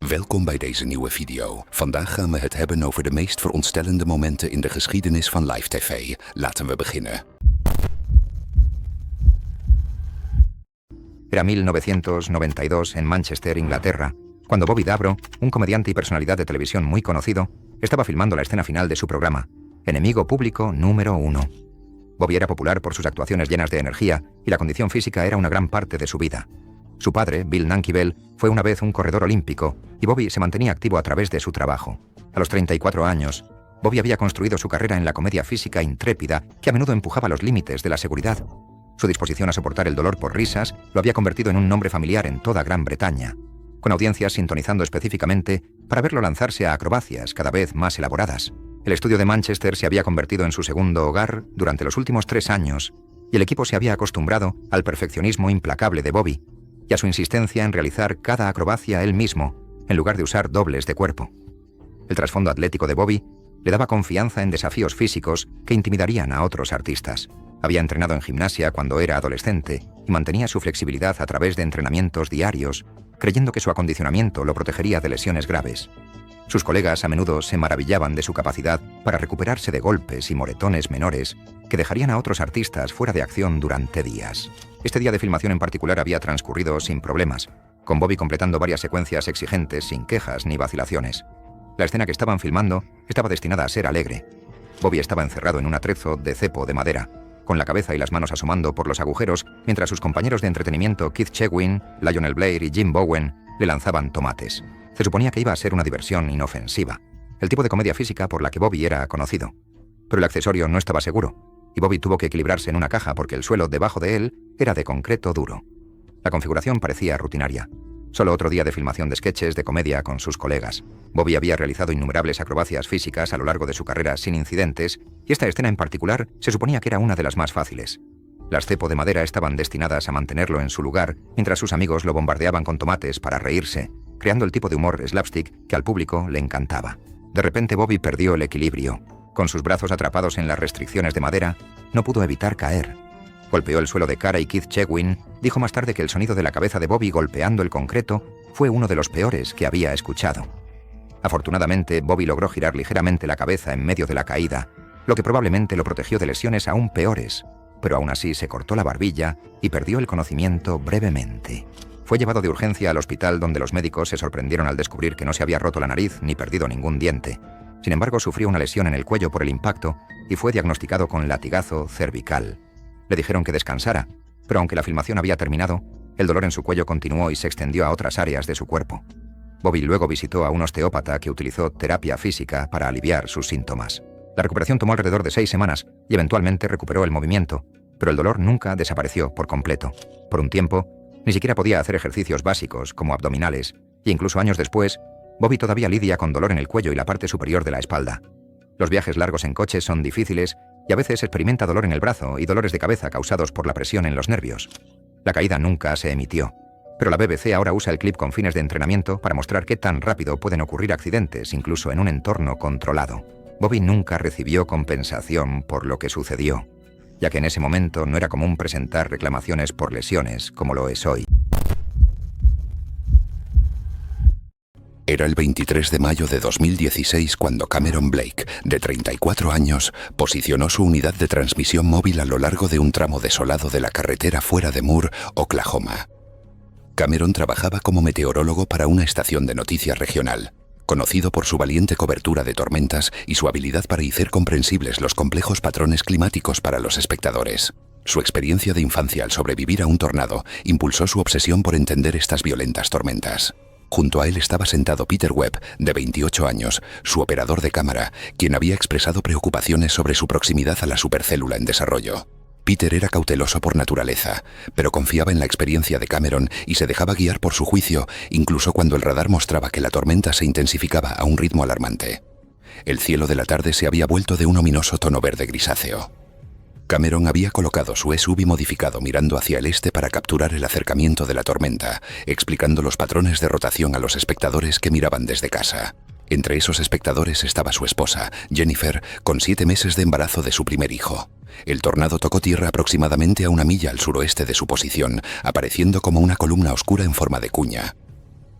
Welkom bij deze nieuwe video. Vandaag gaan we het hebben over de meest verontstellende momenten in de geschiedenis van live tv. Laten we beginnen. Era 1992 en Manchester, Inglaterra, cuando Bobby Dabro, un comediante y personalidad de televisión muy conocido, estaba filmando la escena final de su programa, Enemigo Público número 1. Bobby era popular por sus actuaciones llenas de energía y la condición física era una gran parte de su vida. Su padre, Bill Nanky Bell, fue una vez un corredor olímpico y Bobby se mantenía activo a través de su trabajo. A los 34 años, Bobby había construido su carrera en la comedia física intrépida que a menudo empujaba los límites de la seguridad. Su disposición a soportar el dolor por risas lo había convertido en un nombre familiar en toda Gran Bretaña, con audiencias sintonizando específicamente para verlo lanzarse a acrobacias cada vez más elaboradas. El estudio de Manchester se había convertido en su segundo hogar durante los últimos 3 años y el equipo se había acostumbrado al perfeccionismo implacable de Bobby y a su insistencia en realizar cada acrobacia él mismo, en lugar de usar dobles de cuerpo. El trasfondo atlético de Bobby le daba confianza en desafíos físicos que intimidarían a otros artistas. Había entrenado en gimnasia cuando era adolescente y mantenía su flexibilidad a través de entrenamientos diarios, creyendo que su acondicionamiento lo protegería de lesiones graves. Sus colegas a menudo se maravillaban de su capacidad para recuperarse de golpes y moretones menores que dejarían a otros artistas fuera de acción durante días. Este día de filmación en particular había transcurrido sin problemas, con Bobby completando varias secuencias exigentes sin quejas ni vacilaciones. La escena que estaban filmando estaba destinada a ser alegre. Bobby estaba encerrado en un atrezo de cepo de madera, con la cabeza y las manos asomando por los agujeros, mientras sus compañeros de entretenimiento Keith Chegwin, Lionel Blair y Jim Bowen le lanzaban tomates. Se suponía que iba a ser una diversión inofensiva, el tipo de comedia física por la que Bobby era conocido. Pero el accesorio no estaba seguro, y Bobby tuvo que equilibrarse en una caja porque el suelo debajo de él era de concreto duro. La configuración parecía rutinaria. Solo otro día de filmación de sketches de comedia con sus colegas. Bobby había realizado innumerables acrobacias físicas a lo largo de su carrera sin incidentes, y esta escena en particular se suponía que era una de las más fáciles. Las cepo de madera estaban destinadas a mantenerlo en su lugar, mientras sus amigos lo bombardeaban con tomates para reírse, creando el tipo de humor slapstick que al público le encantaba. De repente Bobby perdió el equilibrio. Con sus brazos atrapados en las restricciones de madera, no pudo evitar caer. Golpeó el suelo de cara y Keith Chegwin dijo más tarde que el sonido de la cabeza de Bobby golpeando el concreto fue uno de los peores que había escuchado. Afortunadamente, Bobby logró girar ligeramente la cabeza en medio de la caída, lo que probablemente lo protegió de lesiones aún peores, pero aún así se cortó la barbilla y perdió el conocimiento brevemente. Fue llevado de urgencia al hospital donde los médicos se sorprendieron al descubrir que no se había roto la nariz ni perdido ningún diente. Sin embargo, sufrió una lesión en el cuello por el impacto y fue diagnosticado con latigazo cervical. Le dijeron que descansara, pero aunque la filmación había terminado, el dolor en su cuello continuó y se extendió a otras áreas de su cuerpo. Bobby luego visitó a un osteópata que utilizó terapia física para aliviar sus síntomas. La recuperación tomó alrededor de 6 semanas y eventualmente recuperó el movimiento, pero el dolor nunca desapareció por completo. Por un tiempo, ni siquiera podía hacer ejercicios básicos como abdominales, y incluso años después, Bobby todavía lidia con dolor en el cuello y la parte superior de la espalda. Los viajes largos en coche son difíciles y a veces experimenta dolor en el brazo y dolores de cabeza causados por la presión en los nervios. La caída nunca se emitió, pero la BBC ahora usa el clip con fines de entrenamiento para mostrar qué tan rápido pueden ocurrir accidentes incluso en un entorno controlado. Bobby nunca recibió compensación por lo que sucedió, ya que en ese momento no era común presentar reclamaciones por lesiones como lo es hoy. Era el 23 de mayo de 2016 cuando Cameron Blake, de 34 años, posicionó su unidad de transmisión móvil a lo largo de un tramo desolado de la carretera fuera de Moore, Oklahoma. Cameron trabajaba como meteorólogo para una estación de noticias regional, conocido por su valiente cobertura de tormentas y su habilidad para hacer comprensibles los complejos patrones climáticos para los espectadores. Su experiencia de infancia al sobrevivir a un tornado impulsó su obsesión por entender estas violentas tormentas. Junto a él estaba sentado Peter Webb, de 28 años, su operador de cámara, quien había expresado preocupaciones sobre su proximidad a la supercélula en desarrollo. Peter era cauteloso por naturaleza, pero confiaba en la experiencia de Cameron y se dejaba guiar por su juicio, incluso cuando el radar mostraba que la tormenta se intensificaba a un ritmo alarmante. El cielo de la tarde se había vuelto de un ominoso tono verde grisáceo. Cameron había colocado su SUV modificado mirando hacia el este para capturar el acercamiento de la tormenta, explicando los patrones de rotación a los espectadores que miraban desde casa. Entre esos espectadores estaba su esposa, Jennifer, con 7 meses de embarazo de su primer hijo. El tornado tocó tierra aproximadamente a 1 milla al suroeste de su posición, apareciendo como una columna oscura en forma de cuña.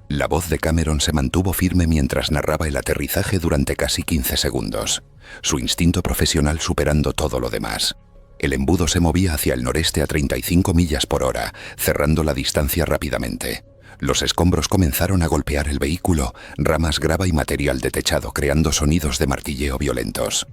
La voz de Cameron se mantuvo firme mientras narraba el aterrizaje durante casi 15 segundos, su instinto profesional superando todo lo demás. El embudo se movía hacia el noreste a 35 millas por hora, cerrando la distancia rápidamente. Los escombros comenzaron a golpear el vehículo, ramas, grava y material de techado, creando sonidos de martilleo violentos.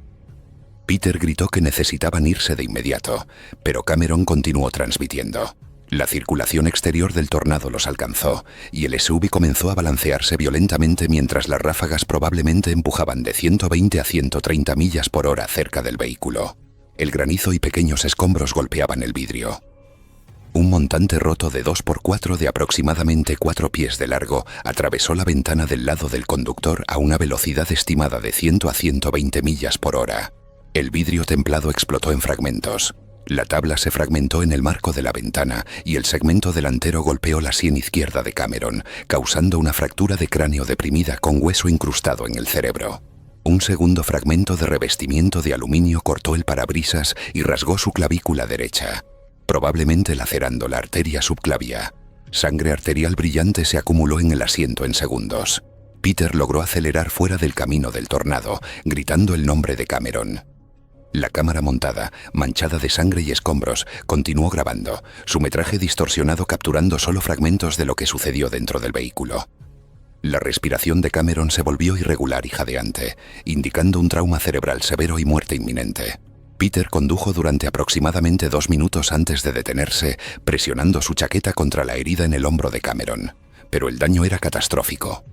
Peter gritó que necesitaban irse de inmediato, pero Cameron continuó transmitiendo. La circulación exterior del tornado los alcanzó, y el SUV comenzó a balancearse violentamente mientras las ráfagas probablemente empujaban de 120 a 130 millas por hora cerca del vehículo. El granizo y pequeños escombros golpeaban el vidrio. Un montante roto de 2x4 de aproximadamente 4 pies de largo atravesó la ventana del lado del conductor a una velocidad estimada de 100 a 120 millas por hora. El vidrio templado explotó en fragmentos. La tabla se fragmentó en el marco de la ventana y el segmento delantero golpeó la sien izquierda de Cameron, causando una fractura de cráneo deprimida con hueso incrustado en el cerebro. Un segundo fragmento de revestimiento de aluminio cortó el parabrisas y rasgó su clavícula derecha, probablemente lacerando la arteria subclavia. Sangre arterial brillante se acumuló en el asiento en segundos. Peter logró acelerar fuera del camino del tornado, gritando el nombre de Cameron. La cámara montada, manchada de sangre y escombros, continuó grabando, su metraje distorsionado capturando solo fragmentos de lo que sucedió dentro del vehículo. La respiración de Cameron se volvió irregular y jadeante, indicando un trauma cerebral severo y muerte inminente. Peter condujo durante aproximadamente 2 minutos antes de detenerse, presionando su chaqueta contra la herida en el hombro de Cameron, pero el daño era catastrófico.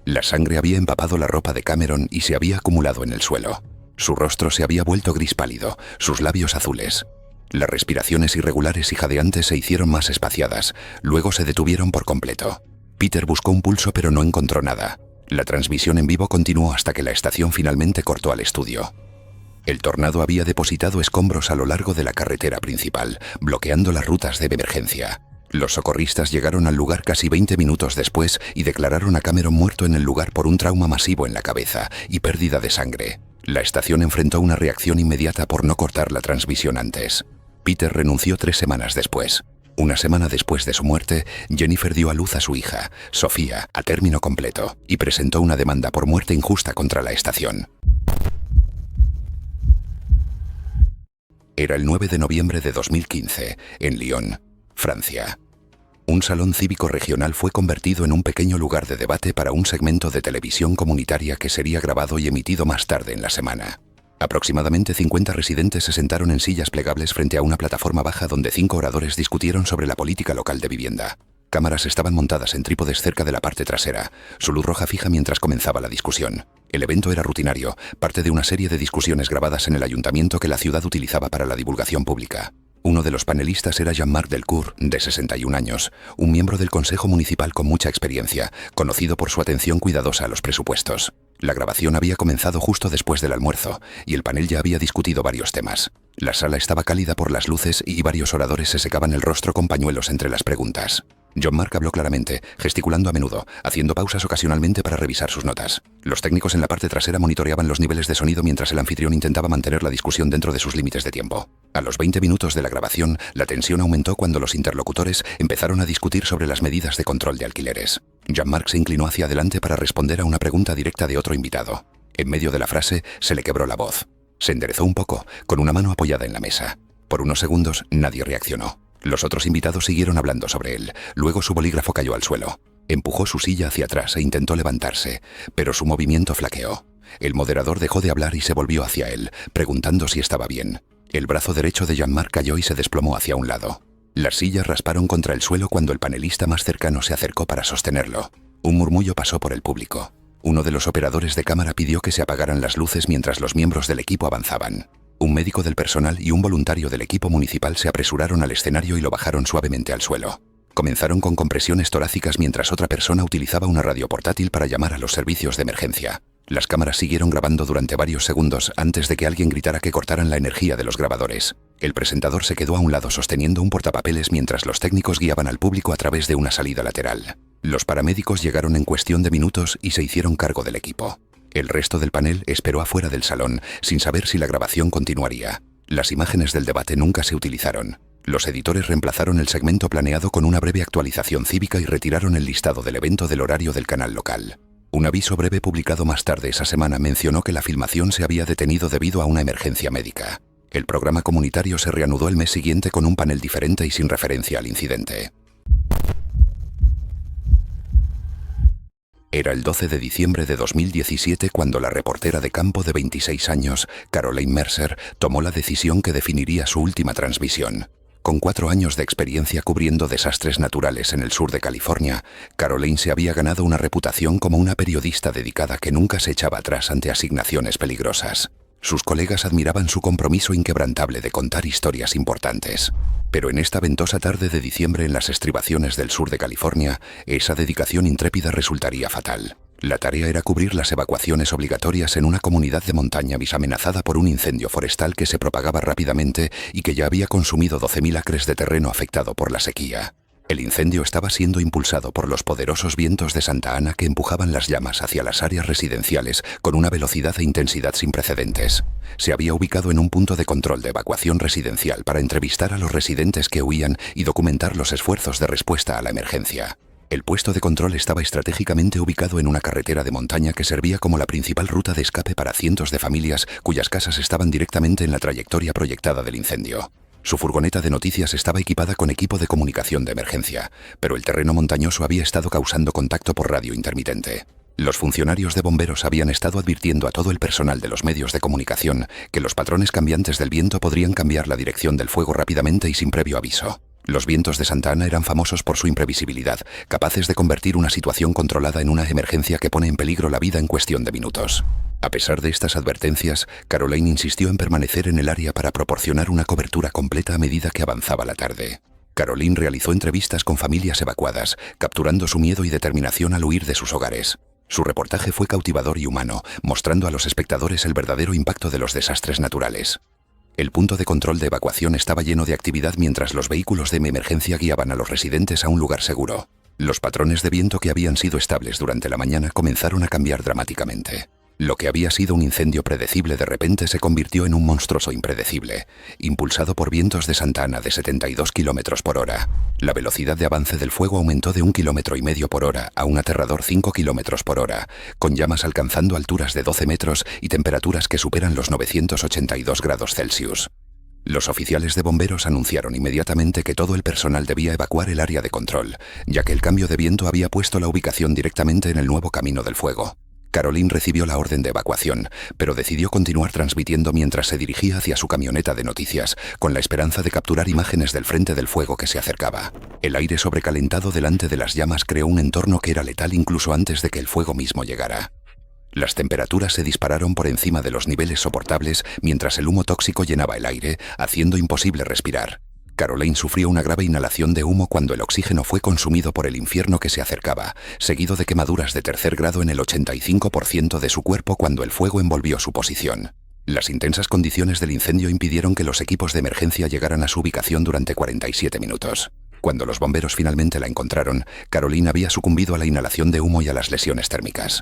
La sangre había empapado la ropa de Cameron y se había acumulado en el suelo. Su rostro se había vuelto gris pálido, sus labios azules. Las respiraciones irregulares y jadeantes se hicieron más espaciadas, luego se detuvieron por completo. Peter buscó un pulso pero no encontró nada. La transmisión en vivo continuó hasta que la estación finalmente cortó al estudio. El tornado había depositado escombros a lo largo de la carretera principal, bloqueando las rutas de emergencia. Los socorristas llegaron al lugar casi 20 minutos después y declararon a Cameron muerto en el lugar por un trauma masivo en la cabeza y pérdida de sangre. La estación enfrentó una reacción inmediata por no cortar la transmisión antes. Peter renunció 3 semanas después. Una semana después de su muerte, Jennifer dio a luz a su hija, Sofía, a término completo, y presentó una demanda por muerte injusta contra la estación. Era el 9 de noviembre de 2015, en Lyon, Francia. Un salón cívico regional fue convertido en un pequeño lugar de debate para un segmento de televisión comunitaria que sería grabado y emitido más tarde en la semana. Aproximadamente 50 residentes se sentaron en sillas plegables frente a una plataforma baja donde 5 oradores discutieron sobre la política local de vivienda. Cámaras estaban montadas en trípodes cerca de la parte trasera, su luz roja fija mientras comenzaba la discusión. El evento era rutinario, parte de una serie de discusiones grabadas en el ayuntamiento que la ciudad utilizaba para la divulgación pública. Uno de los panelistas era Jean-Marc Delcourt, de 61 años, un miembro del Consejo Municipal con mucha experiencia, conocido por su atención cuidadosa a los presupuestos. La grabación había comenzado justo después del almuerzo, y el panel ya había discutido varios temas. La sala estaba cálida por las luces y varios oradores se secaban el rostro con pañuelos entre las preguntas. Jean-Marc habló claramente, gesticulando a menudo, haciendo pausas ocasionalmente para revisar sus notas. Los técnicos en la parte trasera monitoreaban los niveles de sonido mientras el anfitrión intentaba mantener la discusión dentro de sus límites de tiempo. A los 20 minutos de la grabación, la tensión aumentó cuando los interlocutores empezaron a discutir sobre las medidas de control de alquileres. Jean-Marc se inclinó hacia adelante para responder a una pregunta directa de otro invitado. En medio de la frase, se le quebró la voz. Se enderezó un poco, con una mano apoyada en la mesa. Por unos segundos, nadie reaccionó. Los otros invitados siguieron hablando sobre él. Luego su bolígrafo cayó al suelo. Empujó su silla hacia atrás e intentó levantarse, pero su movimiento flaqueó. El moderador dejó de hablar y se volvió hacia él, preguntando si estaba bien. El brazo derecho de Jean-Marc cayó y se desplomó hacia un lado. Las sillas rasparon contra el suelo cuando el panelista más cercano se acercó para sostenerlo. Un murmullo pasó por el público. Uno de los operadores de cámara pidió que se apagaran las luces mientras los miembros del equipo avanzaban. Un médico del personal y un voluntario del equipo municipal se apresuraron al escenario y lo bajaron suavemente al suelo. Comenzaron con compresiones torácicas mientras otra persona utilizaba una radio portátil para llamar a los servicios de emergencia. Las cámaras siguieron grabando durante varios segundos antes de que alguien gritara que cortaran la energía de los grabadores. El presentador se quedó a un lado sosteniendo un portapapeles mientras los técnicos guiaban al público a través de una salida lateral. Los paramédicos llegaron en cuestión de minutos y se hicieron cargo del equipo. El resto del panel esperó afuera del salón, sin saber si la grabación continuaría. Las imágenes del debate nunca se utilizaron. Los editores reemplazaron el segmento planeado con una breve actualización cívica y retiraron el listado del evento del horario del canal local. Un aviso breve publicado más tarde esa semana mencionó que la filmación se había detenido debido a una emergencia médica. El programa comunitario se reanudó el mes siguiente con un panel diferente y sin referencia al incidente. Era el 12 de diciembre de 2017 cuando la reportera de campo de 26 años, Caroline Mercer, tomó la decisión que definiría su última transmisión. Con 4 años de experiencia cubriendo desastres naturales en el sur de California, Caroline se había ganado una reputación como una periodista dedicada que nunca se echaba atrás ante asignaciones peligrosas. Sus colegas admiraban su compromiso inquebrantable de contar historias importantes. Pero en esta ventosa tarde de diciembre en las estribaciones del sur de California, esa dedicación intrépida resultaría fatal. La tarea era cubrir las evacuaciones obligatorias en una comunidad de montaña amenazada por un incendio forestal que se propagaba rápidamente y que ya había consumido 12.000 acres de terreno afectado por la sequía. El incendio estaba siendo impulsado por los poderosos vientos de Santa Ana que empujaban las llamas hacia las áreas residenciales con una velocidad e intensidad sin precedentes. Se había ubicado en un punto de control de evacuación residencial para entrevistar a los residentes que huían y documentar los esfuerzos de respuesta a la emergencia. El puesto de control estaba estratégicamente ubicado en una carretera de montaña que servía como la principal ruta de escape para cientos de familias cuyas casas estaban directamente en la trayectoria proyectada del incendio. Su furgoneta de noticias estaba equipada con equipo de comunicación de emergencia, pero el terreno montañoso había estado causando contacto por radio intermitente. Los funcionarios de bomberos habían estado advirtiendo a todo el personal de los medios de comunicación que los patrones cambiantes del viento podrían cambiar la dirección del fuego rápidamente y sin previo aviso. Los vientos de Santa Ana eran famosos por su imprevisibilidad, capaces de convertir una situación controlada en una emergencia que pone en peligro la vida en cuestión de minutos. A pesar de estas advertencias, Caroline insistió en permanecer en el área para proporcionar una cobertura completa a medida que avanzaba la tarde. Caroline realizó entrevistas con familias evacuadas, capturando su miedo y determinación al huir de sus hogares. Su reportaje fue cautivador y humano, mostrando a los espectadores el verdadero impacto de los desastres naturales. El punto de control de evacuación estaba lleno de actividad mientras los vehículos de emergencia guiaban a los residentes a un lugar seguro. Los patrones de viento que habían sido estables durante la mañana comenzaron a cambiar dramáticamente. Lo que había sido un incendio predecible de repente se convirtió en un monstruoso impredecible, impulsado por vientos de Santa Ana de 72 km por hora. La velocidad de avance del fuego aumentó de 1,5 km por hora a un aterrador 5 km por hora, con llamas alcanzando alturas de 12 metros y temperaturas que superan los 982 grados Celsius. Los oficiales de bomberos anunciaron inmediatamente que todo el personal debía evacuar el área de control, ya que el cambio de viento había puesto la ubicación directamente en el nuevo camino del fuego. Caroline recibió la orden de evacuación, pero decidió continuar transmitiendo mientras se dirigía hacia su camioneta de noticias, con la esperanza de capturar imágenes del frente del fuego que se acercaba. El aire sobrecalentado delante de las llamas creó un entorno que era letal incluso antes de que el fuego mismo llegara. Las temperaturas se dispararon por encima de los niveles soportables mientras el humo tóxico llenaba el aire, haciendo imposible respirar. Caroline sufrió una grave inhalación de humo cuando el oxígeno fue consumido por el infierno que se acercaba, seguido de quemaduras de tercer grado en el 85% de su cuerpo cuando el fuego envolvió su posición. Las intensas condiciones del incendio impidieron que los equipos de emergencia llegaran a su ubicación durante 47 minutos. Cuando los bomberos finalmente la encontraron, Caroline había sucumbido a la inhalación de humo y a las lesiones térmicas.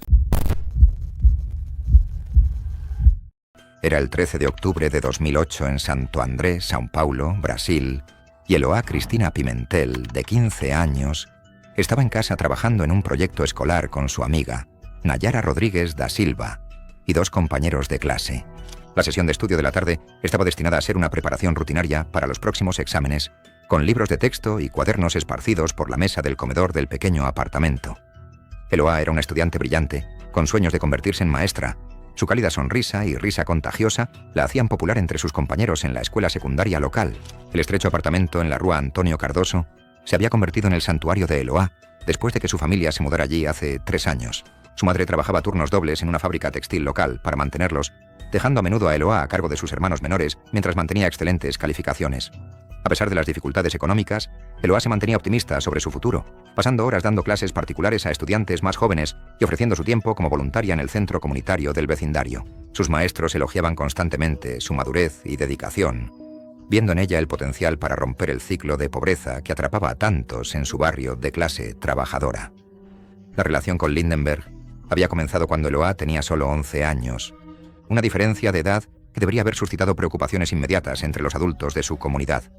Era el 13 de octubre de 2008 en Santo André, São Paulo, Brasil, y Eloá Cristina Pimentel, de 15 años, estaba en casa trabajando en un proyecto escolar con su amiga, Nayara Rodríguez da Silva, y 2 compañeros de clase. La sesión de estudio de la tarde estaba destinada a ser una preparación rutinaria para los próximos exámenes, con libros de texto y cuadernos esparcidos por la mesa del comedor del pequeño apartamento. Eloá era una estudiante brillante, con sueños de convertirse en maestra. Su cálida sonrisa y risa contagiosa la hacían popular entre sus compañeros en la escuela secundaria local. El estrecho apartamento en la rúa Antonio Cardoso se había convertido en el santuario de Eloá después de que su familia se mudara allí hace 3 años. Su madre trabajaba turnos dobles en una fábrica textil local para mantenerlos, dejando a menudo a Eloá a cargo de sus hermanos menores mientras mantenía excelentes calificaciones. A pesar de las dificultades económicas, Eloá se mantenía optimista sobre su futuro, pasando horas dando clases particulares a estudiantes más jóvenes y ofreciendo su tiempo como voluntaria en el centro comunitario del vecindario. Sus maestros elogiaban constantemente su madurez y dedicación, viendo en ella el potencial para romper el ciclo de pobreza que atrapaba a tantos en su barrio de clase trabajadora. La relación con Lindenberg había comenzado cuando Eloá tenía solo 11 años, una diferencia de edad que debería haber suscitado preocupaciones inmediatas entre los adultos de su comunidad.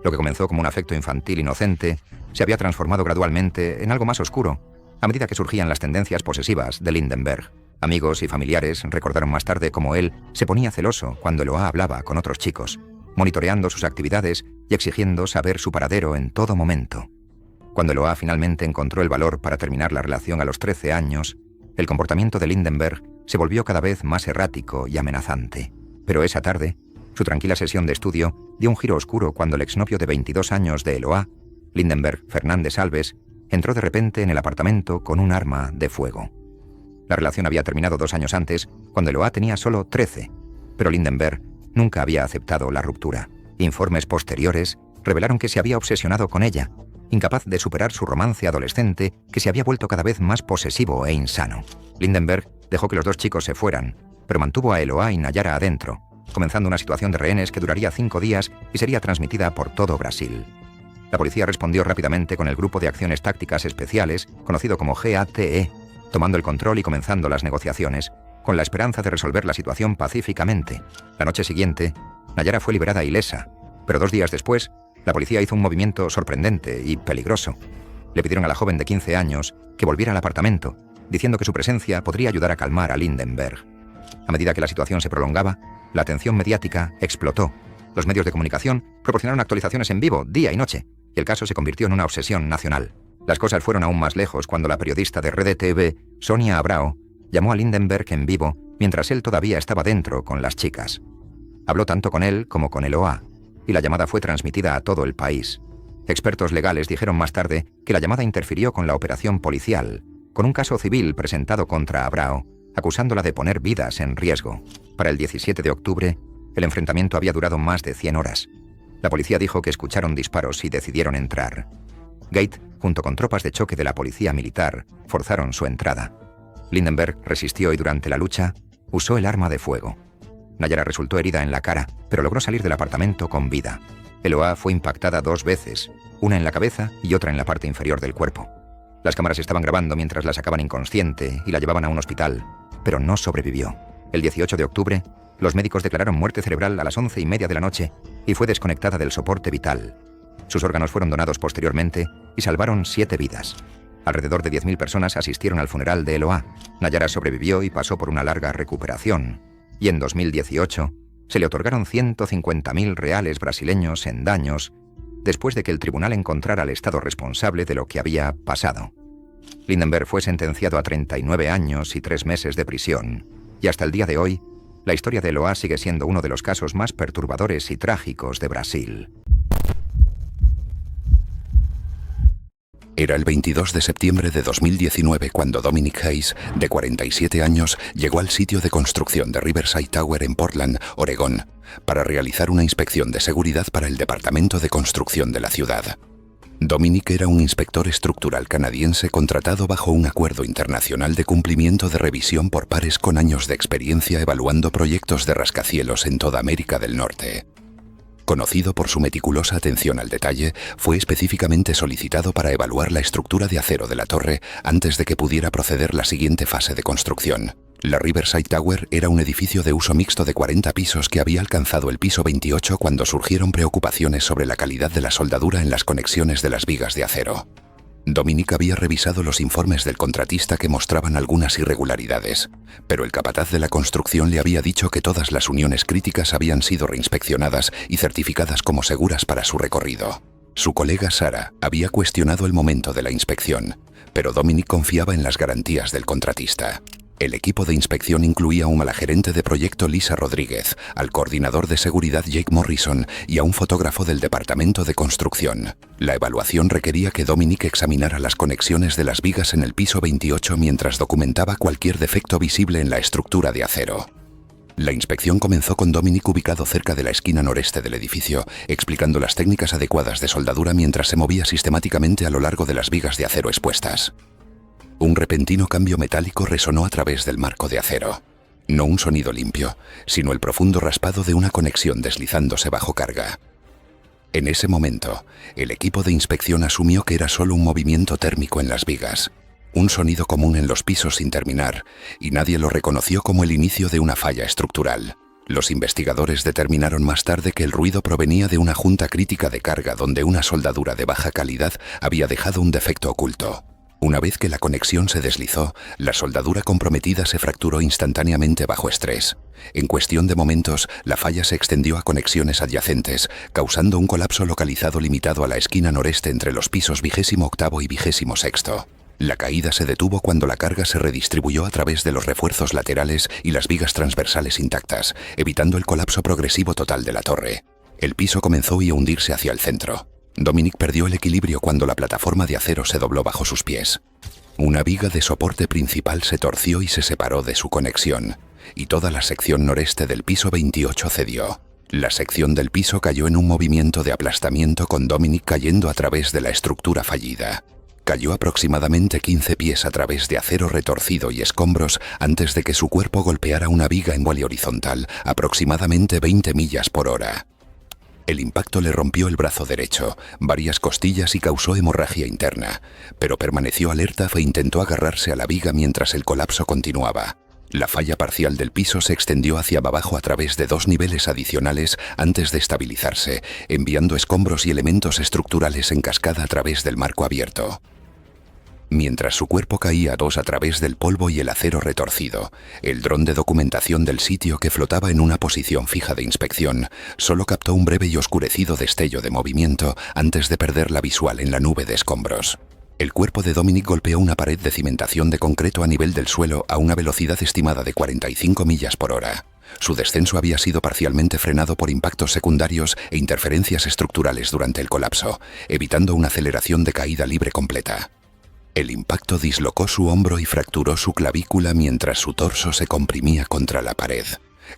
Lo que comenzó como un afecto infantil inocente se había transformado gradualmente en algo más oscuro, a medida que surgían las tendencias posesivas de Lindenberg. Amigos y familiares recordaron más tarde cómo él se ponía celoso cuando Eloá hablaba con otros chicos, monitoreando sus actividades y exigiendo saber su paradero en todo momento. Cuando Eloá finalmente encontró el valor para terminar la relación a los 13 años, el comportamiento de Lindenberg se volvió cada vez más errático y amenazante. Pero esa tarde, su tranquila sesión de estudio dio un giro oscuro cuando el exnovio de 22 años de Eloá, Lindenberg Fernández Alves, entró de repente en el apartamento con un arma de fuego. La relación había terminado 2 años antes, cuando Eloá tenía solo 13, pero Lindenberg nunca había aceptado la ruptura. Informes posteriores revelaron que se había obsesionado con ella, incapaz de superar su romance adolescente que se había vuelto cada vez más posesivo e insano. Lindenberg dejó que los 2 chicos se fueran, pero mantuvo a Eloá y Nayara adentro, comenzando una situación de rehenes que duraría 5 días y sería transmitida por todo Brasil. La policía respondió rápidamente con el Grupo de Acciones Tácticas Especiales, conocido como GATE, tomando el control y comenzando las negociaciones, con la esperanza de resolver la situación pacíficamente. La noche siguiente, Nayara fue liberada ilesa, pero 2 días después, la policía hizo un movimiento sorprendente y peligroso. Le pidieron a la joven de 15 años que volviera al apartamento, diciendo que su presencia podría ayudar a calmar a Lindenberg. A medida que la situación se prolongaba, la atención mediática explotó. Los medios de comunicación proporcionaron actualizaciones en vivo, día y noche, y el caso se convirtió en una obsesión nacional. Las cosas fueron aún más lejos cuando la periodista de Rede TV, Sonia Abrao, llamó a Lindenberg en vivo mientras él todavía estaba dentro con las chicas. Habló tanto con él como con Eloá, y la llamada fue transmitida a todo el país. Expertos legales dijeron más tarde que la llamada interfirió con la operación policial, con un caso civil presentado contra Abrao, acusándola de poner vidas en riesgo. Para el 17 de octubre, el enfrentamiento había durado más de 100 horas. La policía dijo que escucharon disparos y decidieron entrar. Gate, junto con tropas de choque de la policía militar, forzaron su entrada. Lindenberg resistió y durante la lucha usó el arma de fuego. Nayara resultó herida en la cara, pero logró salir del apartamento con vida. Eloá fue impactada 2 veces, una en la cabeza y otra en la parte inferior del cuerpo. Las cámaras estaban grabando mientras la sacaban inconsciente y la llevaban a un hospital, pero no sobrevivió. El 18 de octubre, los médicos declararon muerte cerebral a las 11:30 de la noche y fue desconectada del soporte vital. Sus órganos fueron donados posteriormente y salvaron 7 vidas. Alrededor de 10.000 personas asistieron al funeral de Eloá. Nayara sobrevivió y pasó por una larga recuperación. Y en 2018 se le otorgaron 150.000 reales brasileños en daños después de que el tribunal encontrara al Estado responsable de lo que había pasado. Lindenberg fue sentenciado a 39 años y 3 meses de prisión. Y hasta el día de hoy, la historia de Eloá sigue siendo uno de los casos más perturbadores y trágicos de Brasil. Era el 22 de septiembre de 2019 cuando Dominic Hayes, de 47 años, llegó al sitio de construcción de Riverside Tower en Portland, Oregón, para realizar una inspección de seguridad para el Departamento de Construcción de la ciudad. Dominic era un inspector estructural canadiense contratado bajo un acuerdo internacional de cumplimiento de revisión por pares con años de experiencia evaluando proyectos de rascacielos en toda América del Norte. Conocido por su meticulosa atención al detalle, fue específicamente solicitado para evaluar la estructura de acero de la torre antes de que pudiera proceder la siguiente fase de construcción. La Riverside Tower era un edificio de uso mixto de 40 pisos que había alcanzado el piso 28 cuando surgieron preocupaciones sobre la calidad de la soldadura en las conexiones de las vigas de acero. Dominic había revisado los informes del contratista que mostraban algunas irregularidades, pero el capataz de la construcción le había dicho que todas las uniones críticas habían sido reinspeccionadas y certificadas como seguras para su recorrido. Su colega Sara había cuestionado el momento de la inspección, pero Dominic confiaba en las garantías del contratista. El equipo de inspección incluía a la gerente de proyecto Lisa Rodríguez, al coordinador de seguridad Jake Morrison y a un fotógrafo del departamento de construcción. La evaluación requería que Dominic examinara las conexiones de las vigas en el piso 28 mientras documentaba cualquier defecto visible en la estructura de acero. La inspección comenzó con Dominic ubicado cerca de la esquina noreste del edificio, explicando las técnicas adecuadas de soldadura mientras se movía sistemáticamente a lo largo de las vigas de acero expuestas. Un repentino cambio metálico resonó a través del marco de acero. No un sonido limpio, sino el profundo raspado de una conexión deslizándose bajo carga. En ese momento, el equipo de inspección asumió que era solo un movimiento térmico en las vigas, un sonido común en los pisos sin terminar, y nadie lo reconoció como el inicio de una falla estructural. Los investigadores determinaron más tarde que el ruido provenía de una junta crítica de carga donde una soldadura de baja calidad había dejado un defecto oculto. Una vez que la conexión se deslizó, la soldadura comprometida se fracturó instantáneamente bajo estrés. En cuestión de momentos, la falla se extendió a conexiones adyacentes, causando un colapso localizado limitado a la esquina noreste entre los pisos 28º y 26º. La caída se detuvo cuando la carga se redistribuyó a través de los refuerzos laterales y las vigas transversales intactas, evitando el colapso progresivo total de la torre. El piso comenzó a hundirse hacia el centro. Dominic perdió el equilibrio cuando la plataforma de acero se dobló bajo sus pies. Una viga de soporte principal se torció y se separó de su conexión, y toda la sección noreste del piso 28 cedió. La sección del piso cayó en un movimiento de aplastamiento con Dominic cayendo a través de la estructura fallida. Cayó aproximadamente 15 pies a través de acero retorcido y escombros antes de que su cuerpo golpeara una viga en vuelo horizontal, aproximadamente 20 millas por hora. El impacto le rompió el brazo derecho, varias costillas y causó hemorragia interna, pero permaneció alerta e intentó agarrarse a la viga mientras el colapso continuaba. La falla parcial del piso se extendió hacia abajo a través de 2 niveles adicionales antes de estabilizarse, enviando escombros y elementos estructurales en cascada a través del marco abierto. Mientras su cuerpo caía a través del polvo y el acero retorcido, el dron de documentación del sitio que flotaba en una posición fija de inspección solo captó un breve y oscurecido destello de movimiento antes de perder la visual en la nube de escombros. El cuerpo de Dominic golpeó una pared de cimentación de concreto a nivel del suelo a una velocidad estimada de 45 millas por hora. Su descenso había sido parcialmente frenado por impactos secundarios e interferencias estructurales durante el colapso, evitando una aceleración de caída libre completa. El impacto dislocó su hombro y fracturó su clavícula mientras su torso se comprimía contra la pared,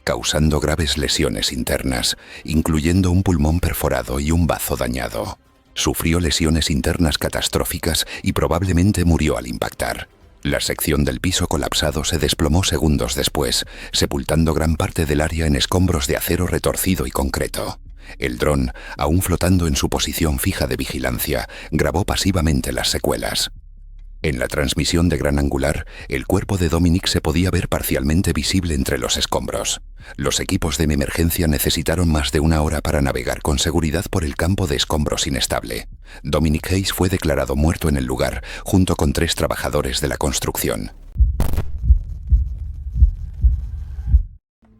causando graves lesiones internas, incluyendo un pulmón perforado y un bazo dañado. Sufrió lesiones internas catastróficas y probablemente murió al impactar. La sección del piso colapsado se desplomó segundos después, sepultando gran parte del área en escombros de acero retorcido y concreto. El dron, aún flotando en su posición fija de vigilancia, grabó pasivamente las secuelas. En la transmisión de gran angular, el cuerpo de Dominic se podía ver parcialmente visible entre los escombros. Los equipos de emergencia necesitaron más de 1 hora para navegar con seguridad por el campo de escombros inestable. Dominic Hayes fue declarado muerto en el lugar, junto con 3 trabajadores de la construcción.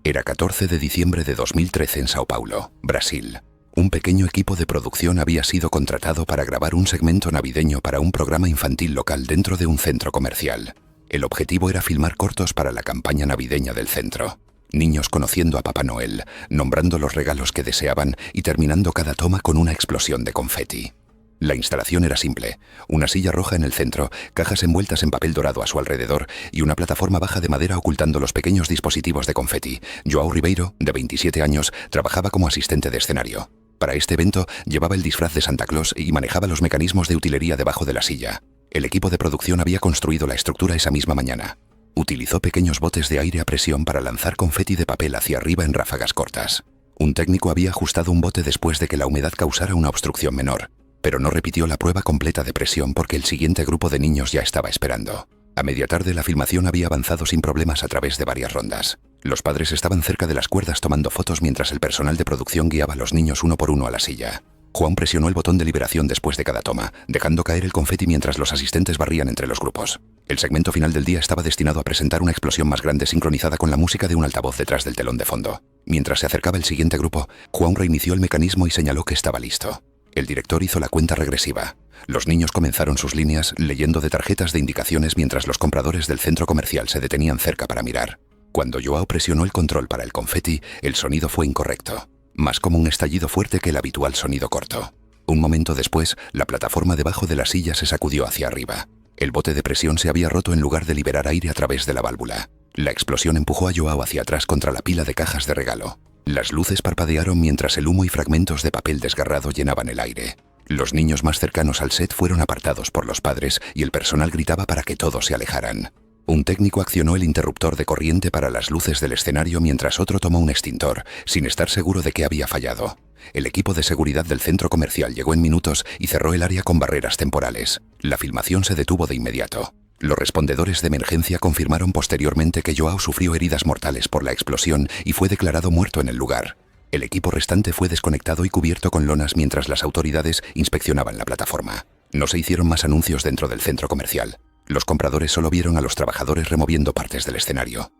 Era 14 de diciembre de 2013 en Sao Paulo, Brasil. Un pequeño equipo de producción había sido contratado para grabar un segmento navideño para un programa infantil local dentro de un centro comercial. El objetivo era filmar cortos para la campaña navideña del centro. Niños conociendo a Papá Noel, nombrando los regalos que deseaban y terminando cada toma con una explosión de confeti. La instalación era simple: una silla roja en el centro, cajas envueltas en papel dorado a su alrededor y una plataforma baja de madera ocultando los pequeños dispositivos de confeti. João Ribeiro, de 27 años, trabajaba como asistente de escenario. Para este evento llevaba el disfraz de Santa Claus y manejaba los mecanismos de utilería debajo de la silla. El equipo de producción había construido la estructura esa misma mañana. Utilizó pequeños botes de aire a presión para lanzar confeti de papel hacia arriba en ráfagas cortas. Un técnico había ajustado un bote después de que la humedad causara una obstrucción menor, pero no repitió la prueba completa de presión porque el siguiente grupo de niños ya estaba esperando. A media tarde la filmación había avanzado sin problemas a través de varias rondas. Los padres estaban cerca de las cuerdas tomando fotos mientras el personal de producción guiaba a los niños uno por uno a la silla. Juan presionó el botón de liberación después de cada toma, dejando caer el confeti mientras los asistentes barrían entre los grupos. El segmento final del día estaba destinado a presentar una explosión más grande sincronizada con la música de un altavoz detrás del telón de fondo. Mientras se acercaba el siguiente grupo, Juan reinició el mecanismo y señaló que estaba listo. El director hizo la cuenta regresiva. Los niños comenzaron sus líneas leyendo de tarjetas de indicaciones mientras los compradores del centro comercial se detenían cerca para mirar. Cuando João presionó el control para el confeti, el sonido fue incorrecto, más como un estallido fuerte que el habitual sonido corto. Un momento después, la plataforma debajo de la silla se sacudió hacia arriba. El bote de presión se había roto en lugar de liberar aire a través de la válvula. La explosión empujó a João hacia atrás contra la pila de cajas de regalo. Las luces parpadearon mientras el humo y fragmentos de papel desgarrado llenaban el aire. Los niños más cercanos al set fueron apartados por los padres y el personal gritaba para que todos se alejaran. Un técnico accionó el interruptor de corriente para las luces del escenario mientras otro tomó un extintor, sin estar seguro de qué había fallado. El equipo de seguridad del centro comercial llegó en minutos y cerró el área con barreras temporales. La filmación se detuvo de inmediato. Los respondedores de emergencia confirmaron posteriormente que Joao sufrió heridas mortales por la explosión y fue declarado muerto en el lugar. El equipo restante fue desconectado y cubierto con lonas mientras las autoridades inspeccionaban la plataforma. No se hicieron más anuncios dentro del centro comercial. Los compradores solo vieron a los trabajadores removiendo partes del escenario.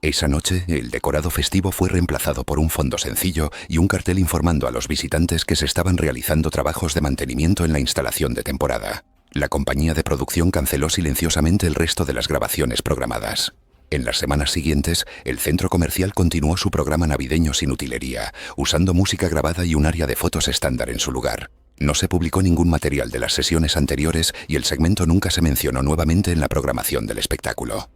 Esa noche, el decorado festivo fue reemplazado por un fondo sencillo y un cartel informando a los visitantes que se estaban realizando trabajos de mantenimiento en la instalación de temporada. La compañía de producción canceló silenciosamente el resto de las grabaciones programadas. En las semanas siguientes, el centro comercial continuó su programa navideño sin utilería, usando música grabada y un área de fotos estándar en su lugar. No se publicó ningún material de las sesiones anteriores y el segmento nunca se mencionó nuevamente en la programación del espectáculo.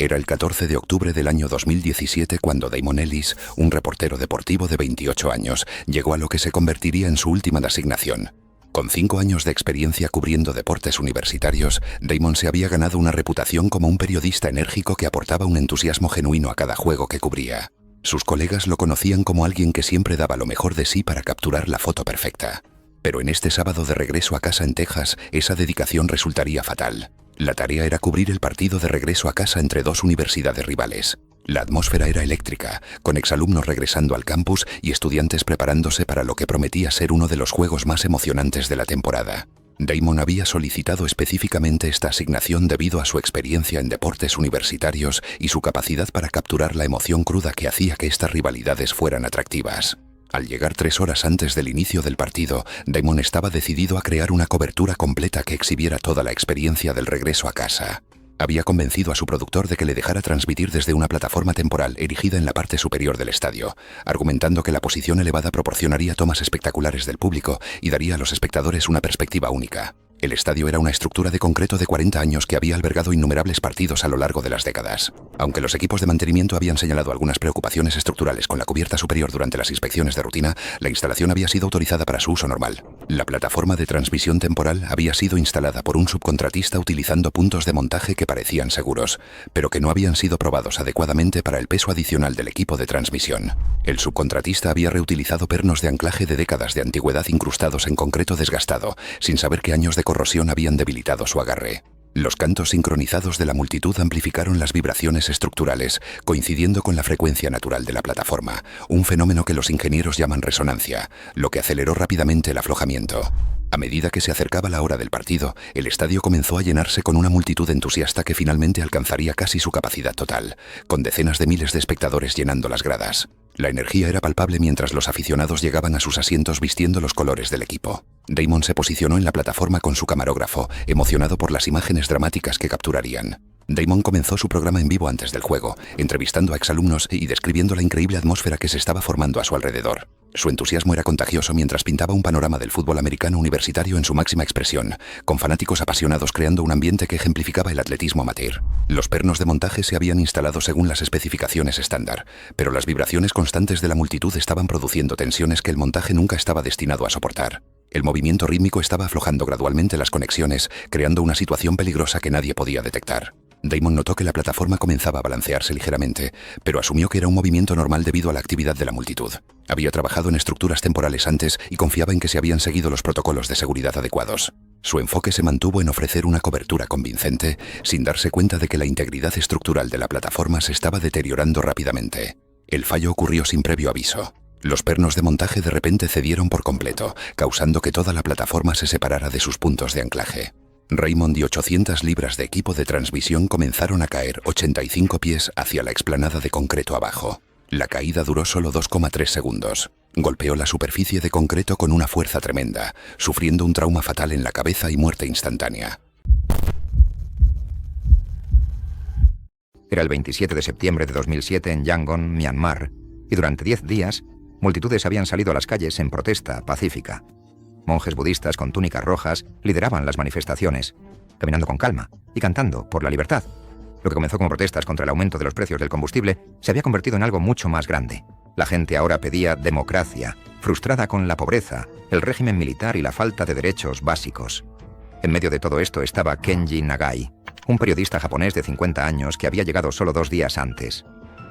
Era el 14 de octubre del año 2017 cuando Damon Ellis, un reportero deportivo de 28 años, llegó a lo que se convertiría en su última asignación. Con 5 años de experiencia cubriendo deportes universitarios, Damon se había ganado una reputación como un periodista enérgico que aportaba un entusiasmo genuino a cada juego que cubría. Sus colegas lo conocían como alguien que siempre daba lo mejor de sí para capturar la foto perfecta. Pero en este sábado de regreso a casa en Texas, esa dedicación resultaría fatal. La tarea era cubrir el partido de regreso a casa entre dos universidades rivales. La atmósfera era eléctrica, con exalumnos regresando al campus y estudiantes preparándose para lo que prometía ser uno de los juegos más emocionantes de la temporada. Damon había solicitado específicamente esta asignación debido a su experiencia en deportes universitarios y su capacidad para capturar la emoción cruda que hacía que estas rivalidades fueran atractivas. Al llegar 3 horas antes del inicio del partido, Damon estaba decidido a crear una cobertura completa que exhibiera toda la experiencia del regreso a casa. Había convencido a su productor de que le dejara transmitir desde una plataforma temporal erigida en la parte superior del estadio, argumentando que la posición elevada proporcionaría tomas espectaculares del público y daría a los espectadores una perspectiva única. El estadio era una estructura de concreto de 40 años que había albergado innumerables partidos a lo largo de las décadas. Aunque los equipos de mantenimiento habían señalado algunas preocupaciones estructurales con la cubierta superior durante las inspecciones de rutina, la instalación había sido autorizada para su uso normal. La plataforma de transmisión temporal había sido instalada por un subcontratista utilizando puntos de montaje que parecían seguros, pero que no habían sido probados adecuadamente para el peso adicional del equipo de transmisión. El subcontratista había reutilizado pernos de anclaje de décadas de antigüedad incrustados en concreto desgastado, sin saber qué años de corrosión habían debilitado su agarre. Los cantos sincronizados de la multitud amplificaron las vibraciones estructurales, coincidiendo con la frecuencia natural de la plataforma, un fenómeno que los ingenieros llaman resonancia, lo que aceleró rápidamente el aflojamiento. A medida que se acercaba la hora del partido, el estadio comenzó a llenarse con una multitud entusiasta que finalmente alcanzaría casi su capacidad total, con decenas de miles de espectadores llenando las gradas. La energía era palpable mientras los aficionados llegaban a sus asientos vistiendo los colores del equipo. Damon se posicionó en la plataforma con su camarógrafo, emocionado por las imágenes dramáticas que capturarían. Damon comenzó su programa en vivo antes del juego, entrevistando a exalumnos y describiendo la increíble atmósfera que se estaba formando a su alrededor. Su entusiasmo era contagioso mientras pintaba un panorama del fútbol americano universitario en su máxima expresión, con fanáticos apasionados creando un ambiente que ejemplificaba el atletismo amateur. Los pernos de montaje se habían instalado según las especificaciones estándar, pero las vibraciones constantes de la multitud estaban produciendo tensiones que el montaje nunca estaba destinado a soportar. El movimiento rítmico estaba aflojando gradualmente las conexiones, creando una situación peligrosa que nadie podía detectar. Damon notó que la plataforma comenzaba a balancearse ligeramente, pero asumió que era un movimiento normal debido a la actividad de la multitud. Había trabajado en estructuras temporales antes y confiaba en que se habían seguido los protocolos de seguridad adecuados. Su enfoque se mantuvo en ofrecer una cobertura convincente, sin darse cuenta de que la integridad estructural de la plataforma se estaba deteriorando rápidamente. El fallo ocurrió sin previo aviso. Los pernos de montaje de repente cedieron por completo, causando que toda la plataforma se separara de sus puntos de anclaje. Raymond y 800 libras de equipo de transmisión comenzaron a caer 85 pies hacia la explanada de concreto abajo. La caída duró solo 2,3 segundos. Golpeó la superficie de concreto con una fuerza tremenda, sufriendo un trauma fatal en la cabeza y muerte instantánea. Era el 27 de septiembre de 2007 en Yangon, Myanmar, y durante 10 días, multitudes habían salido a las calles en protesta pacífica. Monjes budistas con túnicas rojas lideraban las manifestaciones, caminando con calma y cantando por la libertad. Lo que comenzó como protestas contra el aumento de los precios del combustible se había convertido en algo mucho más grande. La gente ahora pedía democracia, frustrada con la pobreza, el régimen militar y la falta de derechos básicos. En medio de todo esto estaba Kenji Nagai, un periodista japonés de 50 años que había llegado solo 2 días antes.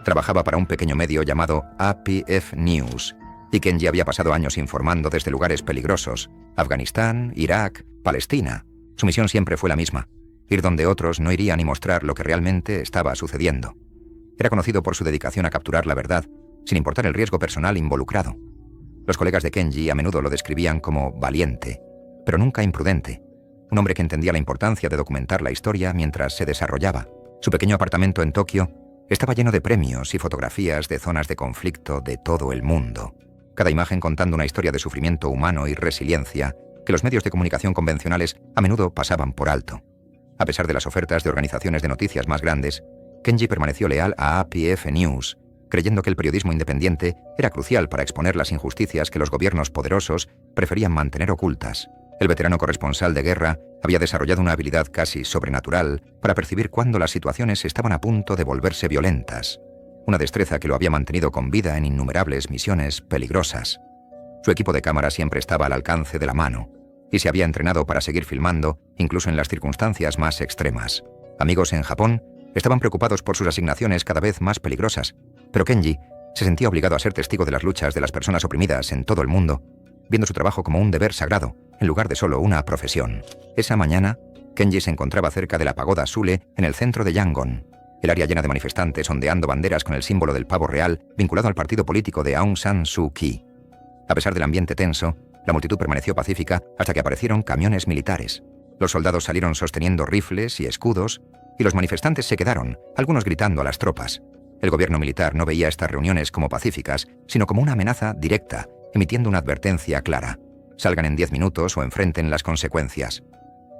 Trabajaba para un pequeño medio llamado APF News, y Kenji había pasado años informando desde lugares peligrosos: Afganistán, Irak, Palestina. Su misión siempre fue la misma: ir donde otros no irían y mostrar lo que realmente estaba sucediendo. Era conocido por su dedicación a capturar la verdad, sin importar el riesgo personal involucrado. Los colegas de Kenji a menudo lo describían como valiente, pero nunca imprudente. Un hombre que entendía la importancia de documentar la historia mientras se desarrollaba. Su pequeño apartamento en Tokio estaba lleno de premios y fotografías de zonas de conflicto de todo el mundo. Cada imagen contando una historia de sufrimiento humano y resiliencia que los medios de comunicación convencionales a menudo pasaban por alto. A pesar de las ofertas de organizaciones de noticias más grandes, Kenji permaneció leal a APF News, creyendo que el periodismo independiente era crucial para exponer las injusticias que los gobiernos poderosos preferían mantener ocultas. El veterano corresponsal de guerra había desarrollado una habilidad casi sobrenatural para percibir cuándo las situaciones estaban a punto de volverse violentas, una destreza que lo había mantenido con vida en innumerables misiones peligrosas. Su equipo de cámara siempre estaba al alcance de la mano, y se había entrenado para seguir filmando, incluso en las circunstancias más extremas. Amigos en Japón estaban preocupados por sus asignaciones cada vez más peligrosas, pero Kenji se sentía obligado a ser testigo de las luchas de las personas oprimidas en todo el mundo, viendo su trabajo como un deber sagrado, en lugar de solo una profesión. Esa mañana, Kenji se encontraba cerca de la pagoda Sule, en el centro de Yangon, el área llena de manifestantes ondeando banderas con el símbolo del pavo real vinculado al partido político de Aung San Suu Kyi. A pesar del ambiente tenso, la multitud permaneció pacífica hasta que aparecieron camiones militares. Los soldados salieron sosteniendo rifles y escudos, y los manifestantes se quedaron, algunos gritando a las tropas. El gobierno militar no veía estas reuniones como pacíficas, sino como una amenaza directa, emitiendo una advertencia clara: salgan en 10 minutos o enfrenten las consecuencias.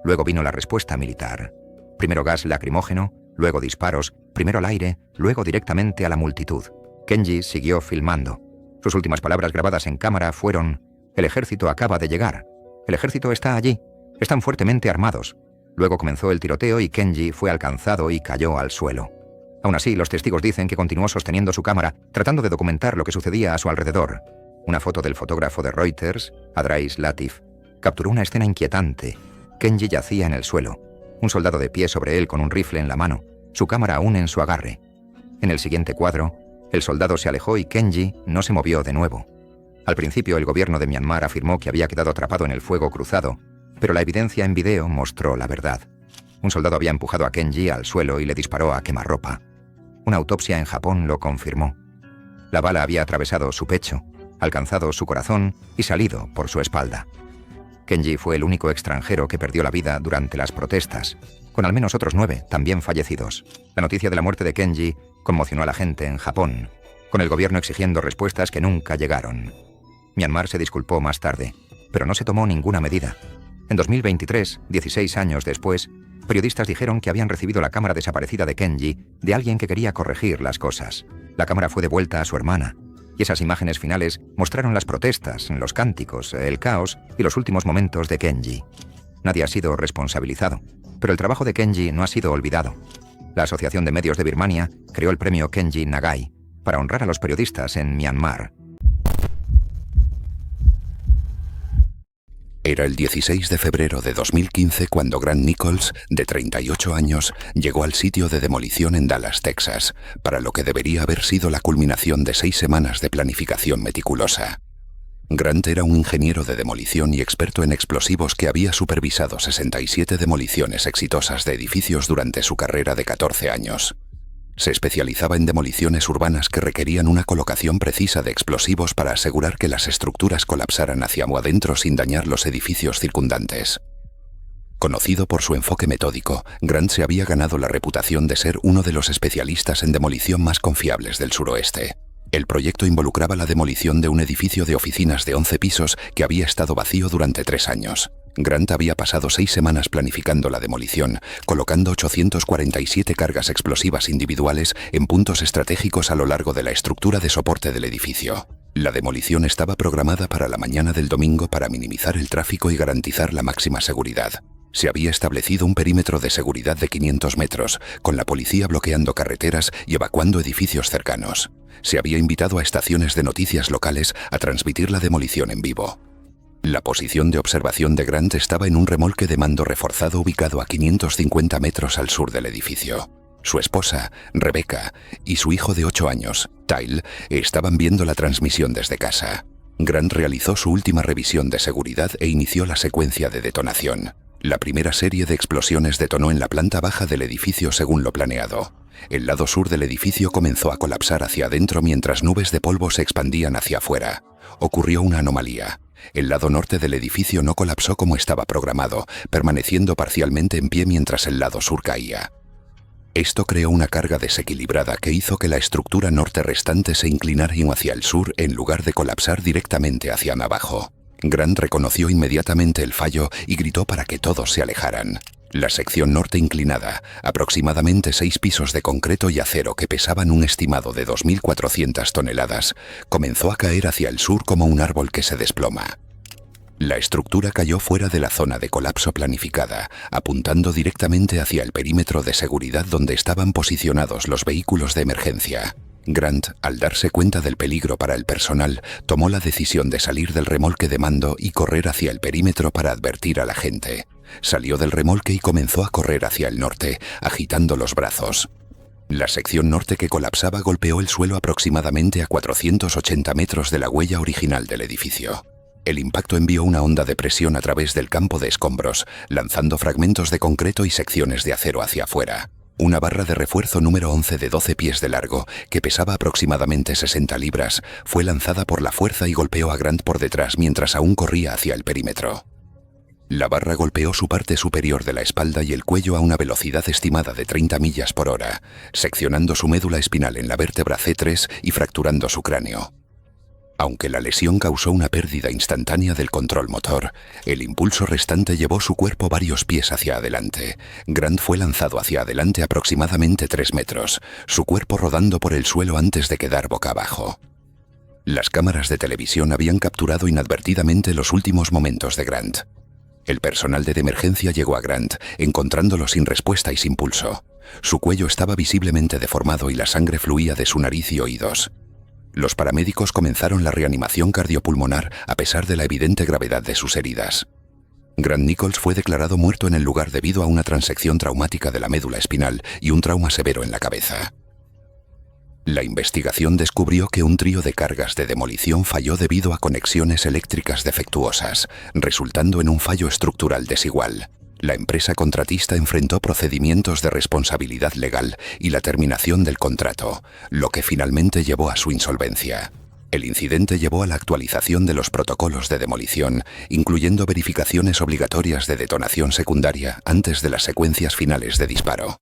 Luego vino la respuesta militar. Primero gas lacrimógeno, luego disparos, primero al aire, luego directamente a la multitud. Kenji siguió filmando. Sus últimas palabras grabadas en cámara fueron: «El ejército acaba de llegar. El ejército está allí. Están fuertemente armados». Luego comenzó el tiroteo y Kenji fue alcanzado y cayó al suelo. Aún así, los testigos dicen que continuó sosteniendo su cámara, tratando de documentar lo que sucedía a su alrededor. Una foto del fotógrafo de Reuters, Adrais Latif, capturó una escena inquietante. Kenji yacía en el suelo, un soldado de pie sobre él con un rifle en la mano, su cámara aún en su agarre. En el siguiente cuadro, el soldado se alejó y Kenji no se movió de nuevo. Al principio, el gobierno de Myanmar afirmó que había quedado atrapado en el fuego cruzado, pero la evidencia en video mostró la verdad. Un soldado había empujado a Kenji al suelo y le disparó a quemarropa. Una autopsia en Japón lo confirmó. La bala había atravesado su pecho, alcanzado su corazón y salido por su espalda. Kenji fue el único extranjero que perdió la vida durante las protestas, con al menos otros 9 también fallecidos. La noticia de la muerte de Kenji conmocionó a la gente en Japón, con el gobierno exigiendo respuestas que nunca llegaron. Myanmar se disculpó más tarde, pero no se tomó ninguna medida. En 2023, 16 años después, periodistas dijeron que habían recibido la cámara desaparecida de Kenji de alguien que quería corregir las cosas. La cámara fue devuelta a su hermana, y esas imágenes finales mostraron las protestas, los cánticos, el caos y los últimos momentos de Kenji. Nadie ha sido responsabilizado, pero el trabajo de Kenji no ha sido olvidado. La Asociación de Medios de Birmania creó el premio Kenji Nagai para honrar a los periodistas en Myanmar. Era el 16 de febrero de 2015 cuando Grant Nichols, de 38 años, llegó al sitio de demolición en Dallas, Texas, para lo que debería haber sido la culminación de 6 semanas de planificación meticulosa. Grant era un ingeniero de demolición y experto en explosivos que había supervisado 67 demoliciones exitosas de edificios durante su carrera de 14 años. Se especializaba en demoliciones urbanas que requerían una colocación precisa de explosivos para asegurar que las estructuras colapsaran hacia adentro sin dañar los edificios circundantes. Conocido por su enfoque metódico, Grant se había ganado la reputación de ser uno de los especialistas en demolición más confiables del suroeste. El proyecto involucraba la demolición de un edificio de oficinas de 11 pisos que había estado vacío durante 3 años. Grant había pasado 6 semanas planificando la demolición, colocando 847 cargas explosivas individuales en puntos estratégicos a lo largo de la estructura de soporte del edificio. La demolición estaba programada para la mañana del domingo para minimizar el tráfico y garantizar la máxima seguridad. Se había establecido un perímetro de seguridad de 500 metros, con la policía bloqueando carreteras y evacuando edificios cercanos. Se había invitado a estaciones de noticias locales a transmitir la demolición en vivo. La posición de observación de Grant estaba en un remolque de mando reforzado ubicado a 550 metros al sur del edificio. Su esposa, Rebecca, y su hijo de 8 años, Tyle, estaban viendo la transmisión desde casa. Grant realizó su última revisión de seguridad e inició la secuencia de detonación. La primera serie de explosiones detonó en la planta baja del edificio según lo planeado. El lado sur del edificio comenzó a colapsar hacia adentro mientras nubes de polvo se expandían hacia afuera. Ocurrió una anomalía. El lado norte del edificio no colapsó como estaba programado, permaneciendo parcialmente en pie mientras el lado sur caía. Esto creó una carga desequilibrada que hizo que la estructura norte restante se inclinara hacia el sur en lugar de colapsar directamente hacia abajo. Grant reconoció inmediatamente el fallo y gritó para que todos se alejaran. La sección norte inclinada, aproximadamente 6 pisos de concreto y acero que pesaban un estimado de 2.400 toneladas, comenzó a caer hacia el sur como un árbol que se desploma. La estructura cayó fuera de la zona de colapso planificada, apuntando directamente hacia el perímetro de seguridad donde estaban posicionados los vehículos de emergencia. Grant, al darse cuenta del peligro para el personal, tomó la decisión de salir del remolque de mando y correr hacia el perímetro para advertir a la gente. Salió del remolque y comenzó a correr hacia el norte, agitando los brazos. La sección norte que colapsaba golpeó el suelo aproximadamente a 480 metros de la huella original del edificio. El impacto envió una onda de presión a través del campo de escombros, lanzando fragmentos de concreto y secciones de acero hacia afuera. Una barra de refuerzo número 11 de 12 pies de largo, que pesaba aproximadamente 60 libras, fue lanzada por la fuerza y golpeó a Grant por detrás mientras aún corría hacia el perímetro. La barra golpeó su parte superior de la espalda y el cuello a una velocidad estimada de 30 millas por hora, seccionando su médula espinal en la vértebra C3 y fracturando su cráneo. Aunque la lesión causó una pérdida instantánea del control motor, el impulso restante llevó su cuerpo varios pies hacia adelante. Grant fue lanzado hacia adelante aproximadamente 3 metros, su cuerpo rodando por el suelo antes de quedar boca abajo. Las cámaras de televisión habían capturado inadvertidamente los últimos momentos de Grant. El personal de emergencia llegó a Grant, encontrándolo sin respuesta y sin pulso. Su cuello estaba visiblemente deformado y la sangre fluía de su nariz y oídos. Los paramédicos comenzaron la reanimación cardiopulmonar a pesar de la evidente gravedad de sus heridas. Grant Nichols fue declarado muerto en el lugar debido a una transección traumática de la médula espinal y un trauma severo en la cabeza. La investigación descubrió que un trío de cargas de demolición falló debido a conexiones eléctricas defectuosas, resultando en un fallo estructural desigual. La empresa contratista enfrentó procedimientos de responsabilidad legal y la terminación del contrato, lo que finalmente llevó a su insolvencia. El incidente llevó a la actualización de los protocolos de demolición, incluyendo verificaciones obligatorias de detonación secundaria antes de las secuencias finales de disparo.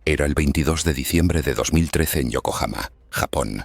Era el 22 de diciembre de 2013 en Yokohama, Japón.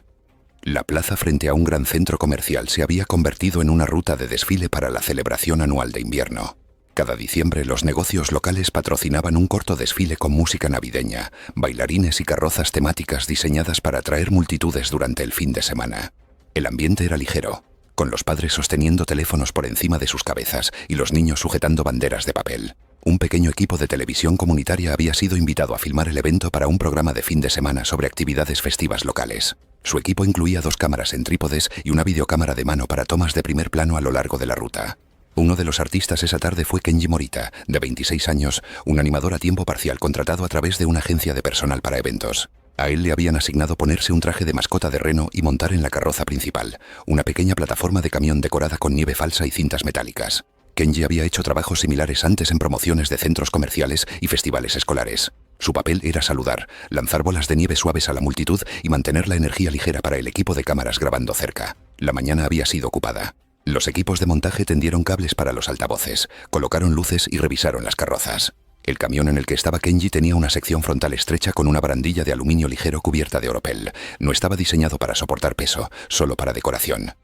La plaza frente a un gran centro comercial se había convertido en una ruta de desfile para la celebración anual de invierno. Cada diciembre los negocios locales patrocinaban un corto desfile con música navideña, bailarines y carrozas temáticas diseñadas para atraer multitudes durante el fin de semana. El ambiente era ligero, con los padres sosteniendo teléfonos por encima de sus cabezas y los niños sujetando banderas de papel. Un pequeño equipo de televisión comunitaria había sido invitado a filmar el evento para un programa de fin de semana sobre actividades festivas locales. Su equipo incluía 2 cámaras en trípodes y una videocámara de mano para tomas de primer plano a lo largo de la ruta. Uno de los artistas esa tarde fue Kenji Morita, de 26 años, un animador a tiempo parcial contratado a través de una agencia de personal para eventos. A él le habían asignado ponerse un traje de mascota de reno y montar en la carroza principal, una pequeña plataforma de camión decorada con nieve falsa y cintas metálicas. Kenji había hecho trabajos similares antes en promociones de centros comerciales y festivales escolares. Su papel era saludar, lanzar bolas de nieve suaves a la multitud y mantener la energía ligera para el equipo de cámaras grabando cerca. La mañana había sido ocupada. Los equipos de montaje tendieron cables para los altavoces, colocaron luces y revisaron las carrozas. El camión en el que estaba Kenji tenía una sección frontal estrecha con una barandilla de aluminio ligero cubierta de oropel. No estaba diseñado para soportar peso, solo para decoración.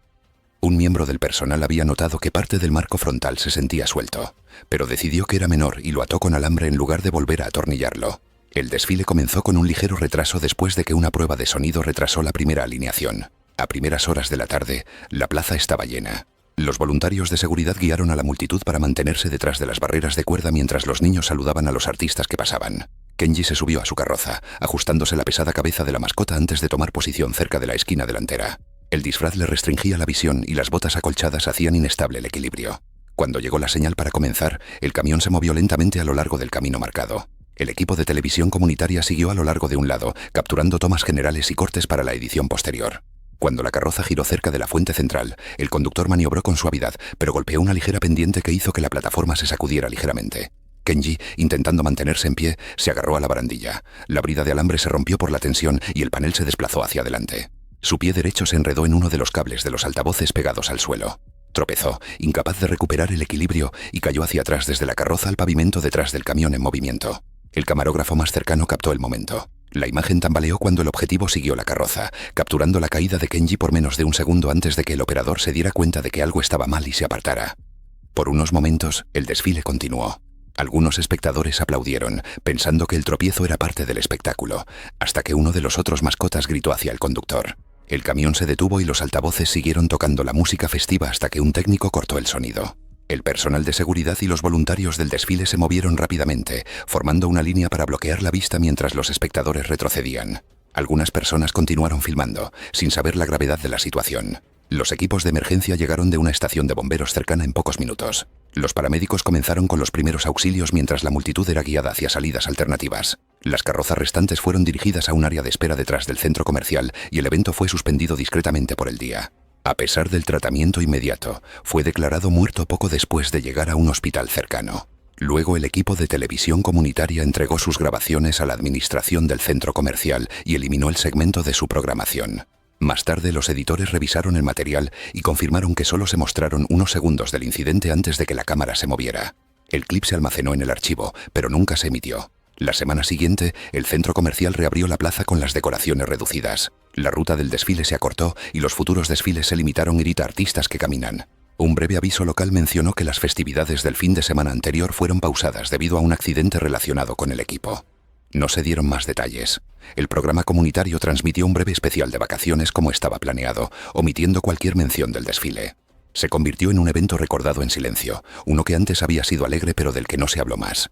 Un miembro del personal había notado que parte del marco frontal se sentía suelto, pero decidió que era menor y lo ató con alambre en lugar de volver a atornillarlo. El desfile comenzó con un ligero retraso después de que una prueba de sonido retrasó la primera alineación. A primeras horas de la tarde, la plaza estaba llena. Los voluntarios de seguridad guiaron a la multitud para mantenerse detrás de las barreras de cuerda mientras los niños saludaban a los artistas que pasaban. Kenji se subió a su carroza, ajustándose la pesada cabeza de la mascota antes de tomar posición cerca de la esquina delantera. El disfraz le restringía la visión y las botas acolchadas hacían inestable el equilibrio. Cuando llegó la señal para comenzar, el camión se movió lentamente a lo largo del camino marcado. El equipo de televisión comunitaria siguió a lo largo de un lado, capturando tomas generales y cortes para la edición posterior. Cuando la carroza giró cerca de la fuente central, el conductor maniobró con suavidad, pero golpeó una ligera pendiente que hizo que la plataforma se sacudiera ligeramente. Kenji, intentando mantenerse en pie, se agarró a la barandilla. La brida de alambre se rompió por la tensión y el panel se desplazó hacia adelante. Su pie derecho se enredó en uno de los cables de los altavoces pegados al suelo. Tropezó, incapaz de recuperar el equilibrio, y cayó hacia atrás desde la carroza al pavimento detrás del camión en movimiento. El camarógrafo más cercano captó el momento. La imagen tambaleó cuando el objetivo siguió la carroza, capturando la caída de Kenji por menos de un segundo antes de que el operador se diera cuenta de que algo estaba mal y se apartara. Por unos momentos, el desfile continuó. Algunos espectadores aplaudieron, pensando que el tropiezo era parte del espectáculo, hasta que uno de los otros mascotas gritó hacia el conductor. El camión se detuvo y los altavoces siguieron tocando la música festiva hasta que un técnico cortó el sonido. El personal de seguridad y los voluntarios del desfile se movieron rápidamente, formando una línea para bloquear la vista mientras los espectadores retrocedían. Algunas personas continuaron filmando, sin saber la gravedad de la situación. Los equipos de emergencia llegaron de una estación de bomberos cercana en pocos minutos. Los paramédicos comenzaron con los primeros auxilios mientras la multitud era guiada hacia salidas alternativas. Las carrozas restantes fueron dirigidas a un área de espera detrás del centro comercial y el evento fue suspendido discretamente por el día. A pesar del tratamiento inmediato, fue declarado muerto poco después de llegar a un hospital cercano. Luego el equipo de televisión comunitaria entregó sus grabaciones a la administración del centro comercial y eliminó el segmento de su programación. Más tarde los editores revisaron el material y confirmaron que solo se mostraron unos segundos del incidente antes de que la cámara se moviera. El clip se almacenó en el archivo, pero nunca se emitió. La semana siguiente, el centro comercial reabrió la plaza con las decoraciones reducidas. La ruta del desfile se acortó y los futuros desfiles se limitaron a ir a artistas que caminan. Un breve aviso local mencionó que las festividades del fin de semana anterior fueron pausadas debido a un accidente relacionado con el equipo. No se dieron más detalles. El programa comunitario transmitió un breve especial de vacaciones como estaba planeado, omitiendo cualquier mención del desfile. Se convirtió en un evento recordado en silencio, uno que antes había sido alegre pero del que no se habló más.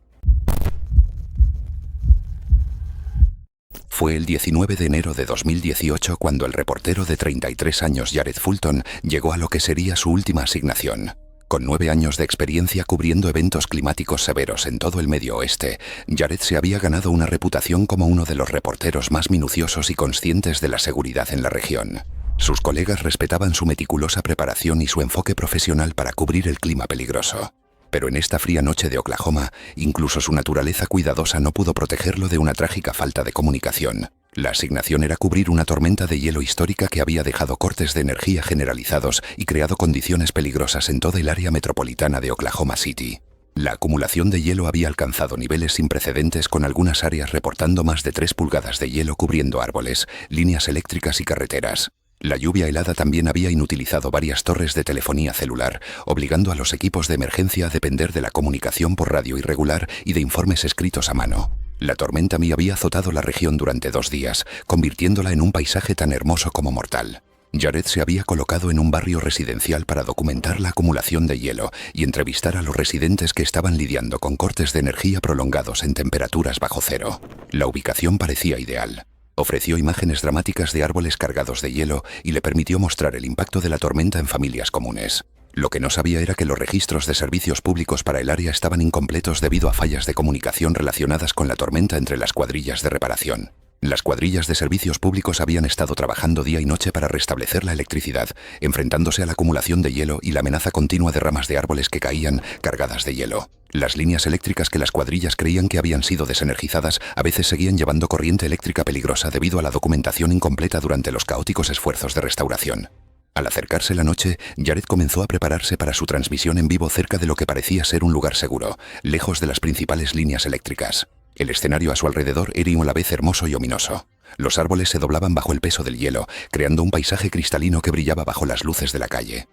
Fue el 19 de enero de 2018 cuando el reportero de 33 años Jared Fulton llegó a lo que sería su última asignación. Con 9 años de experiencia cubriendo eventos climáticos severos en todo el Medio Oeste, Jared se había ganado una reputación como uno de los reporteros más minuciosos y conscientes de la seguridad en la región. Sus colegas respetaban su meticulosa preparación y su enfoque profesional para cubrir el clima peligroso. Pero en esta fría noche de Oklahoma, incluso su naturaleza cuidadosa no pudo protegerlo de una trágica falta de comunicación. La asignación era cubrir una tormenta de hielo histórica que había dejado cortes de energía generalizados y creado condiciones peligrosas en toda el área metropolitana de Oklahoma City. La acumulación de hielo había alcanzado niveles sin precedentes, con algunas áreas reportando más de 3 pulgadas de hielo cubriendo árboles, líneas eléctricas y carreteras. La lluvia helada también había inutilizado varias torres de telefonía celular, obligando a los equipos de emergencia a depender de la comunicación por radio irregular y de informes escritos a mano. La tormenta Mia había azotado la región durante 2 días, convirtiéndola en un paisaje tan hermoso como mortal. Jared se había colocado en un barrio residencial para documentar la acumulación de hielo y entrevistar a los residentes que estaban lidiando con cortes de energía prolongados en temperaturas bajo cero. La ubicación parecía ideal. Ofreció imágenes dramáticas de árboles cargados de hielo y le permitió mostrar el impacto de la tormenta en familias comunes. Lo que no sabía era que los registros de servicios públicos para el área estaban incompletos debido a fallas de comunicación relacionadas con la tormenta entre las cuadrillas de reparación. Las cuadrillas de servicios públicos habían estado trabajando día y noche para restablecer la electricidad, enfrentándose a la acumulación de hielo y la amenaza continua de ramas de árboles que caían cargadas de hielo. Las líneas eléctricas que las cuadrillas creían que habían sido desenergizadas a veces seguían llevando corriente eléctrica peligrosa debido a la documentación incompleta durante los caóticos esfuerzos de restauración. Al acercarse la noche, Jared comenzó a prepararse para su transmisión en vivo cerca de lo que parecía ser un lugar seguro, lejos de las principales líneas eléctricas. El escenario a su alrededor era a la vez hermoso y ominoso. Los árboles se doblaban bajo el peso del hielo, creando un paisaje cristalino que brillaba bajo las luces de la calle.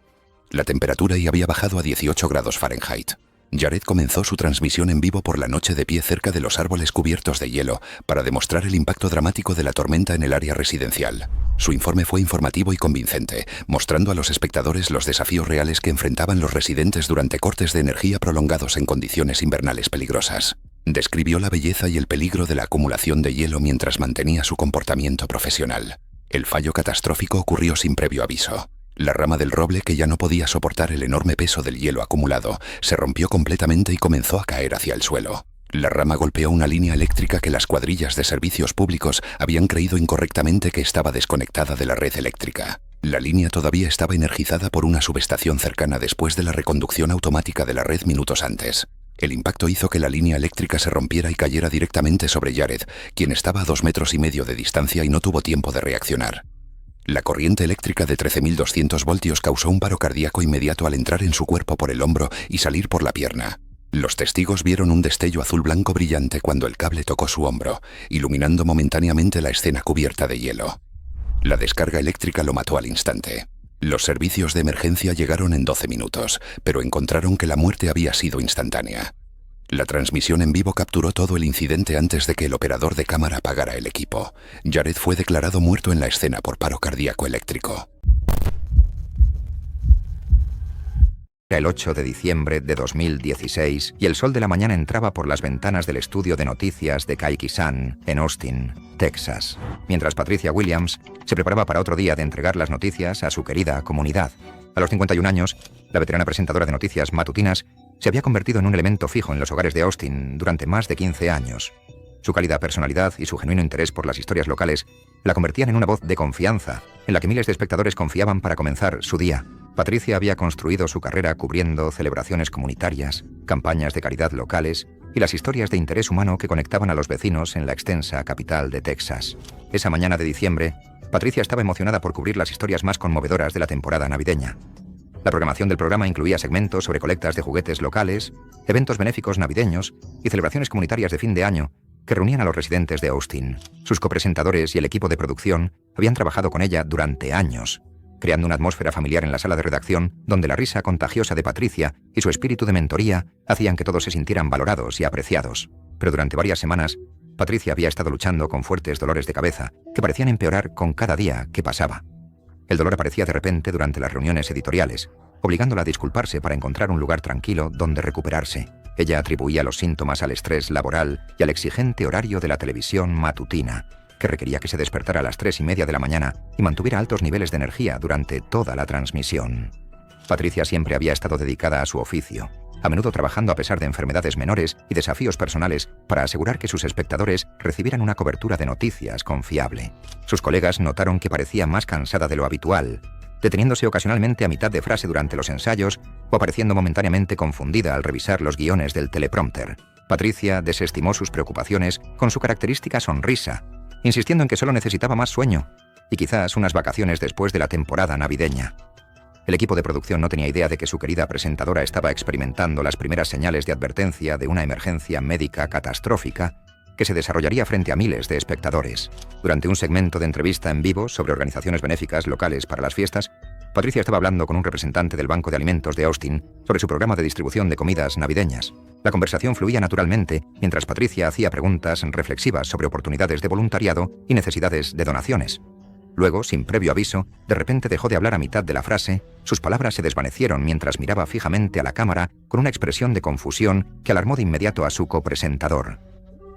La temperatura ya había bajado a 18 grados Fahrenheit. Jared comenzó su transmisión en vivo por la noche de pie cerca de los árboles cubiertos de hielo para demostrar el impacto dramático de la tormenta en el área residencial. Su informe fue informativo y convincente, mostrando a los espectadores los desafíos reales que enfrentaban los residentes durante cortes de energía prolongados en condiciones invernales peligrosas. Describió la belleza y el peligro de la acumulación de hielo mientras mantenía su comportamiento profesional. El fallo catastrófico ocurrió sin previo aviso. La rama del roble, que ya no podía soportar el enorme peso del hielo acumulado, se rompió completamente y comenzó a caer hacia el suelo. La rama golpeó una línea eléctrica que las cuadrillas de servicios públicos habían creído incorrectamente que estaba desconectada de la red eléctrica. La línea todavía estaba energizada por una subestación cercana después de la reconducción automática de la red minutos antes. El impacto hizo que la línea eléctrica se rompiera y cayera directamente sobre Jared, quien estaba a 2,5 metros de distancia y no tuvo tiempo de reaccionar. La corriente eléctrica de 13.200 voltios causó un paro cardíaco inmediato al entrar en su cuerpo por el hombro y salir por la pierna. Los testigos vieron un destello azul-blanco brillante cuando el cable tocó su hombro, iluminando momentáneamente la escena cubierta de hielo. La descarga eléctrica lo mató al instante. Los servicios de emergencia llegaron en 12 minutos, pero encontraron que la muerte había sido instantánea. La transmisión en vivo capturó todo el incidente antes de que el operador de cámara apagara el equipo. Jared fue declarado muerto en la escena por paro cardíaco eléctrico. Era el 8 de diciembre de 2016 y el sol de la mañana entraba por las ventanas del estudio de noticias de Kaikisan, en Austin, Texas, mientras Patricia Williams se preparaba para otro día de entregar las noticias a su querida comunidad. A los 51 años, la veterana presentadora de noticias matutinas se había convertido en un elemento fijo en los hogares de Austin durante más de 15 años. Su cálida personalidad y su genuino interés por las historias locales la convertían en una voz de confianza, en la que miles de espectadores confiaban para comenzar su día. Patricia había construido su carrera cubriendo celebraciones comunitarias, campañas de caridad locales y las historias de interés humano que conectaban a los vecinos en la extensa capital de Texas. Esa mañana de diciembre, Patricia estaba emocionada por cubrir las historias más conmovedoras de la temporada navideña. La programación del programa incluía segmentos sobre colectas de juguetes locales, eventos benéficos navideños y celebraciones comunitarias de fin de año que reunían a los residentes de Austin. Sus copresentadores y el equipo de producción habían trabajado con ella durante años, creando una atmósfera familiar en la sala de redacción donde la risa contagiosa de Patricia y su espíritu de mentoría hacían que todos se sintieran valorados y apreciados. Pero durante varias semanas, Patricia había estado luchando con fuertes dolores de cabeza que parecían empeorar con cada día que pasaba. El dolor aparecía de repente durante las reuniones editoriales, obligándola a disculparse para encontrar un lugar tranquilo donde recuperarse. Ella atribuía los síntomas al estrés laboral y al exigente horario de la televisión matutina, que requería que se despertara a las 3:30 de la mañana y mantuviera altos niveles de energía durante toda la transmisión. Patricia siempre había estado dedicada a su oficio, a menudo trabajando a pesar de enfermedades menores y desafíos personales para asegurar que sus espectadores recibieran una cobertura de noticias confiable. Sus colegas notaron que parecía más cansada de lo habitual, deteniéndose ocasionalmente a mitad de frase durante los ensayos o apareciendo momentáneamente confundida al revisar los guiones del teleprompter. Patricia desestimó sus preocupaciones con su característica sonrisa, insistiendo en que solo necesitaba más sueño y quizás unas vacaciones después de la temporada navideña. El equipo de producción no tenía idea de que su querida presentadora estaba experimentando las primeras señales de advertencia de una emergencia médica catastrófica que se desarrollaría frente a miles de espectadores. Durante un segmento de entrevista en vivo sobre organizaciones benéficas locales para las fiestas, Patricia estaba hablando con un representante del Banco de Alimentos de Austin sobre su programa de distribución de comidas navideñas. La conversación fluía naturalmente mientras Patricia hacía preguntas reflexivas sobre oportunidades de voluntariado y necesidades de donaciones. Luego, sin previo aviso, de repente dejó de hablar a mitad de la frase, sus palabras se desvanecieron mientras miraba fijamente a la cámara con una expresión de confusión que alarmó de inmediato a su copresentador.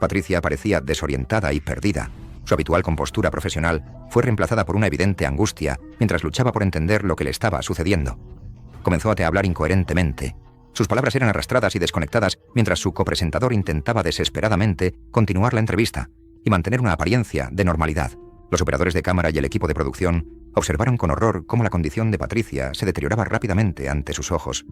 Patricia parecía desorientada y perdida. Su habitual compostura profesional fue reemplazada por una evidente angustia mientras luchaba por entender lo que le estaba sucediendo. Comenzó a hablar incoherentemente. Sus palabras eran arrastradas y desconectadas mientras su copresentador intentaba desesperadamente continuar la entrevista y mantener una apariencia de normalidad. Los operadores de cámara y el equipo de producción observaron con horror cómo la condición de Patricia se deterioraba rápidamente ante sus ojos.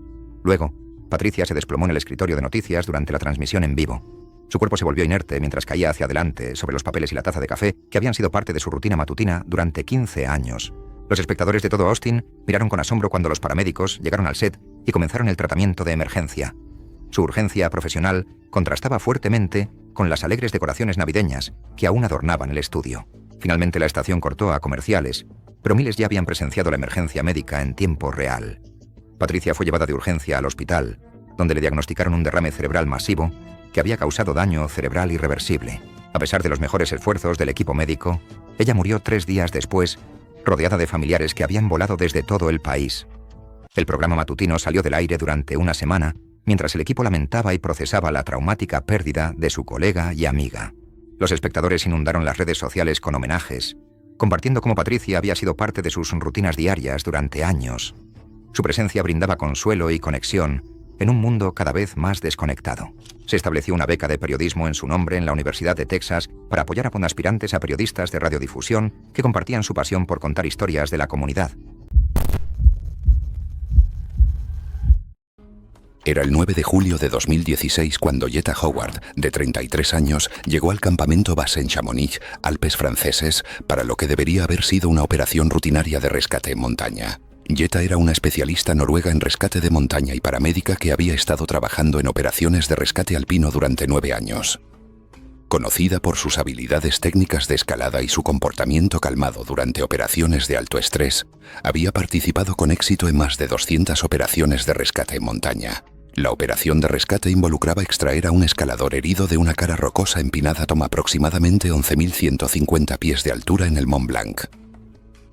Luego, Patricia se desplomó en el escritorio de noticias durante la transmisión en vivo. Su cuerpo se volvió inerte mientras caía hacia adelante sobre los papeles y la taza de café que habían sido parte de su rutina matutina durante 15 años. Los espectadores de todo Austin miraron con asombro cuando los paramédicos llegaron al set y comenzaron el tratamiento de emergencia. Su urgencia profesional contrastaba fuertemente con las alegres decoraciones navideñas que aún adornaban el estudio. Finalmente la estación cortó a comerciales, pero miles ya habían presenciado la emergencia médica en tiempo real. Patricia fue llevada de urgencia al hospital, donde le diagnosticaron un derrame cerebral masivo que había causado daño cerebral irreversible. A pesar de los mejores esfuerzos del equipo médico, ella murió 3 días después, rodeada de familiares que habían volado desde todo el país. El programa matutino salió del aire durante una semana, mientras el equipo lamentaba y procesaba la traumática pérdida de su colega y amiga. Los espectadores inundaron las redes sociales con homenajes, compartiendo cómo Patricia había sido parte de sus rutinas diarias durante años. Su presencia brindaba consuelo y conexión en un mundo cada vez más desconectado. Se estableció una beca de periodismo en su nombre en la Universidad de Texas para apoyar a aspirantes a periodistas de radiodifusión que compartían su pasión por contar historias de la comunidad. Era el 9 de julio de 2016 cuando Jetta Howard, de 33 años, llegó al campamento base en Chamonix, Alpes franceses, para lo que debería haber sido una operación rutinaria de rescate en montaña. Jetta era una especialista noruega en rescate de montaña y paramédica que había estado trabajando en operaciones de rescate alpino durante 9 años. Conocida por sus habilidades técnicas de escalada y su comportamiento calmado durante operaciones de alto estrés, había participado con éxito en más de 200 operaciones de rescate en montaña. La operación de rescate involucraba extraer a un escalador herido de una cara rocosa empinada a aproximadamente 11.150 pies de altura en el Mont Blanc.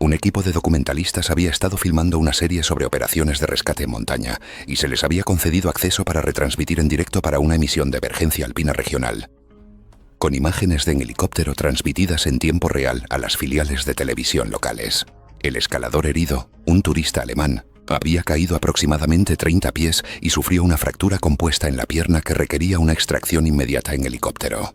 Un equipo de documentalistas había estado filmando una serie sobre operaciones de rescate en montaña y se les había concedido acceso para retransmitir en directo para una emisión de emergencia alpina regional, con imágenes de en helicóptero transmitidas en tiempo real a las filiales de televisión locales. El escalador herido, un turista alemán, había caído aproximadamente 30 pies y sufrió una fractura compuesta en la pierna que requería una extracción inmediata en helicóptero.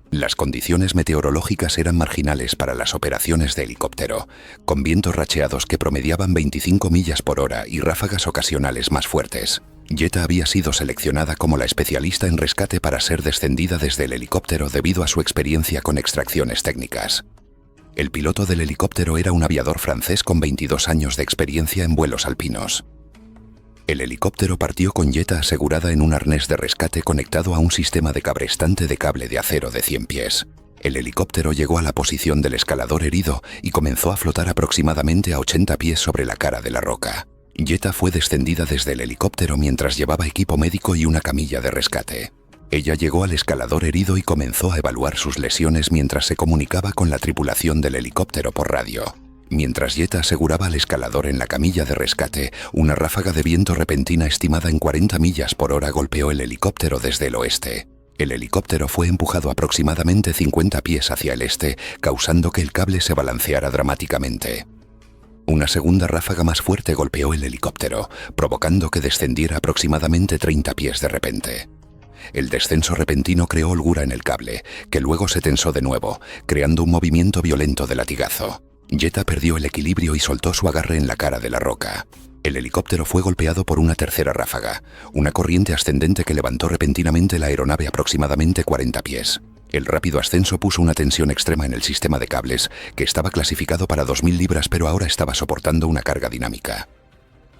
Las condiciones meteorológicas eran marginales para las operaciones de helicóptero, con vientos racheados que promediaban 25 millas por hora y ráfagas ocasionales más fuertes. Jetta había sido seleccionada como la especialista en rescate para ser descendida desde el helicóptero debido a su experiencia con extracciones técnicas. El piloto del helicóptero era un aviador francés con 22 años de experiencia en vuelos alpinos. El helicóptero partió con Jetta asegurada en un arnés de rescate conectado a un sistema de cabrestante de cable de acero de 100 pies. El helicóptero llegó a la posición del escalador herido y comenzó a flotar aproximadamente a 80 pies sobre la cara de la roca. Jetta fue descendida desde el helicóptero mientras llevaba equipo médico y una camilla de rescate. Ella llegó al escalador herido y comenzó a evaluar sus lesiones mientras se comunicaba con la tripulación del helicóptero por radio. Mientras Jetta aseguraba al escalador en la camilla de rescate, una ráfaga de viento repentina estimada en 40 millas por hora golpeó el helicóptero desde el oeste. El helicóptero fue empujado aproximadamente 50 pies hacia el este, causando que el cable se balanceara dramáticamente. Una segunda ráfaga más fuerte golpeó el helicóptero, provocando que descendiera aproximadamente 30 pies de repente. El descenso repentino creó holgura en el cable, que luego se tensó de nuevo, creando un movimiento violento de latigazo. Jetta perdió el equilibrio y soltó su agarre en la cara de la roca. El helicóptero fue golpeado por una tercera ráfaga, una corriente ascendente que levantó repentinamente la aeronave aproximadamente 40 pies. El rápido ascenso puso una tensión extrema en el sistema de cables, que estaba clasificado para 2.000 libras pero ahora estaba soportando una carga dinámica.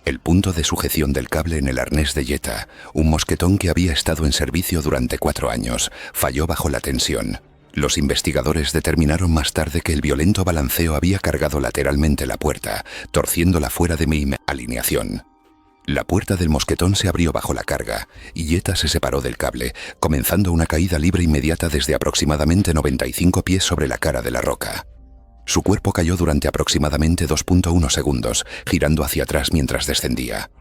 El punto de sujeción del cable en el arnés de Jetta, un mosquetón que había estado en servicio durante 4 años, falló bajo la tensión. Los investigadores determinaron más tarde que el violento balanceo había cargado lateralmente la puerta, torciéndola fuera de mi alineación. La puerta del mosquetón se abrió bajo la carga y Jetta se separó del cable, comenzando una caída libre inmediata desde aproximadamente 95 pies sobre la cara de la roca. Su cuerpo cayó durante aproximadamente 2.1 segundos, girando hacia atrás mientras descendía.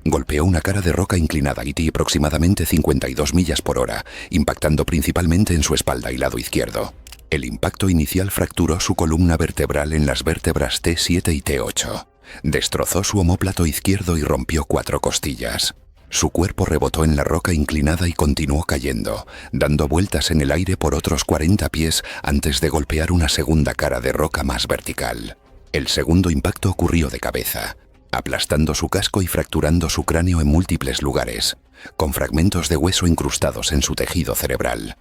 Golpeó una cara de roca inclinada a aproximadamente 52 millas por hora, impactando principalmente en su espalda y lado izquierdo. El impacto inicial fracturó su columna vertebral en las vértebras T7 y T8. Destrozó su omóplato izquierdo y rompió 4 costillas. Su cuerpo rebotó en la roca inclinada y continuó cayendo, dando vueltas en el aire por otros 40 pies antes de golpear una segunda cara de roca más vertical. El segundo impacto ocurrió de cabeza, aplastando su casco y fracturando su cráneo en múltiples lugares, con fragmentos de hueso incrustados en su tejido cerebral.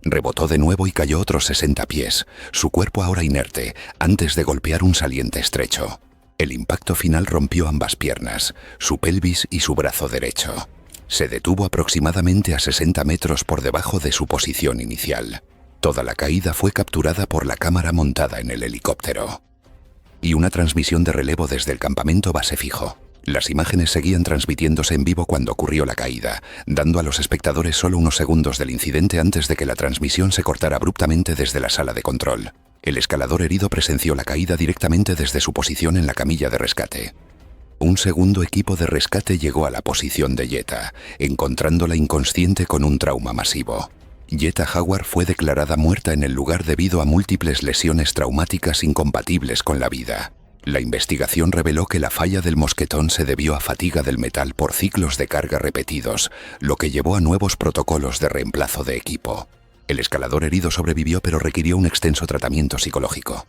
Rebotó de nuevo y cayó otros 60 pies, su cuerpo ahora inerte, antes de golpear un saliente estrecho. El impacto final rompió ambas piernas, su pelvis y su brazo derecho. Se detuvo aproximadamente a 60 metros por debajo de su posición inicial. Toda la caída fue capturada por la cámara montada en el helicóptero. Y una transmisión de relevo desde el campamento base fijo. Las imágenes seguían transmitiéndose en vivo cuando ocurrió la caída, dando a los espectadores solo unos segundos del incidente antes de que la transmisión se cortara abruptamente desde la sala de control. El escalador herido presenció la caída directamente desde su posición en la camilla de rescate. Un segundo equipo de rescate llegó a la posición de Jetta, encontrándola inconsciente con un trauma masivo. Jetta Howard fue declarada muerta en el lugar debido a múltiples lesiones traumáticas incompatibles con la vida. La investigación reveló que la falla del mosquetón se debió a fatiga del metal por ciclos de carga repetidos, lo que llevó a nuevos protocolos de reemplazo de equipo. El escalador herido sobrevivió, pero requirió un extenso tratamiento psicológico.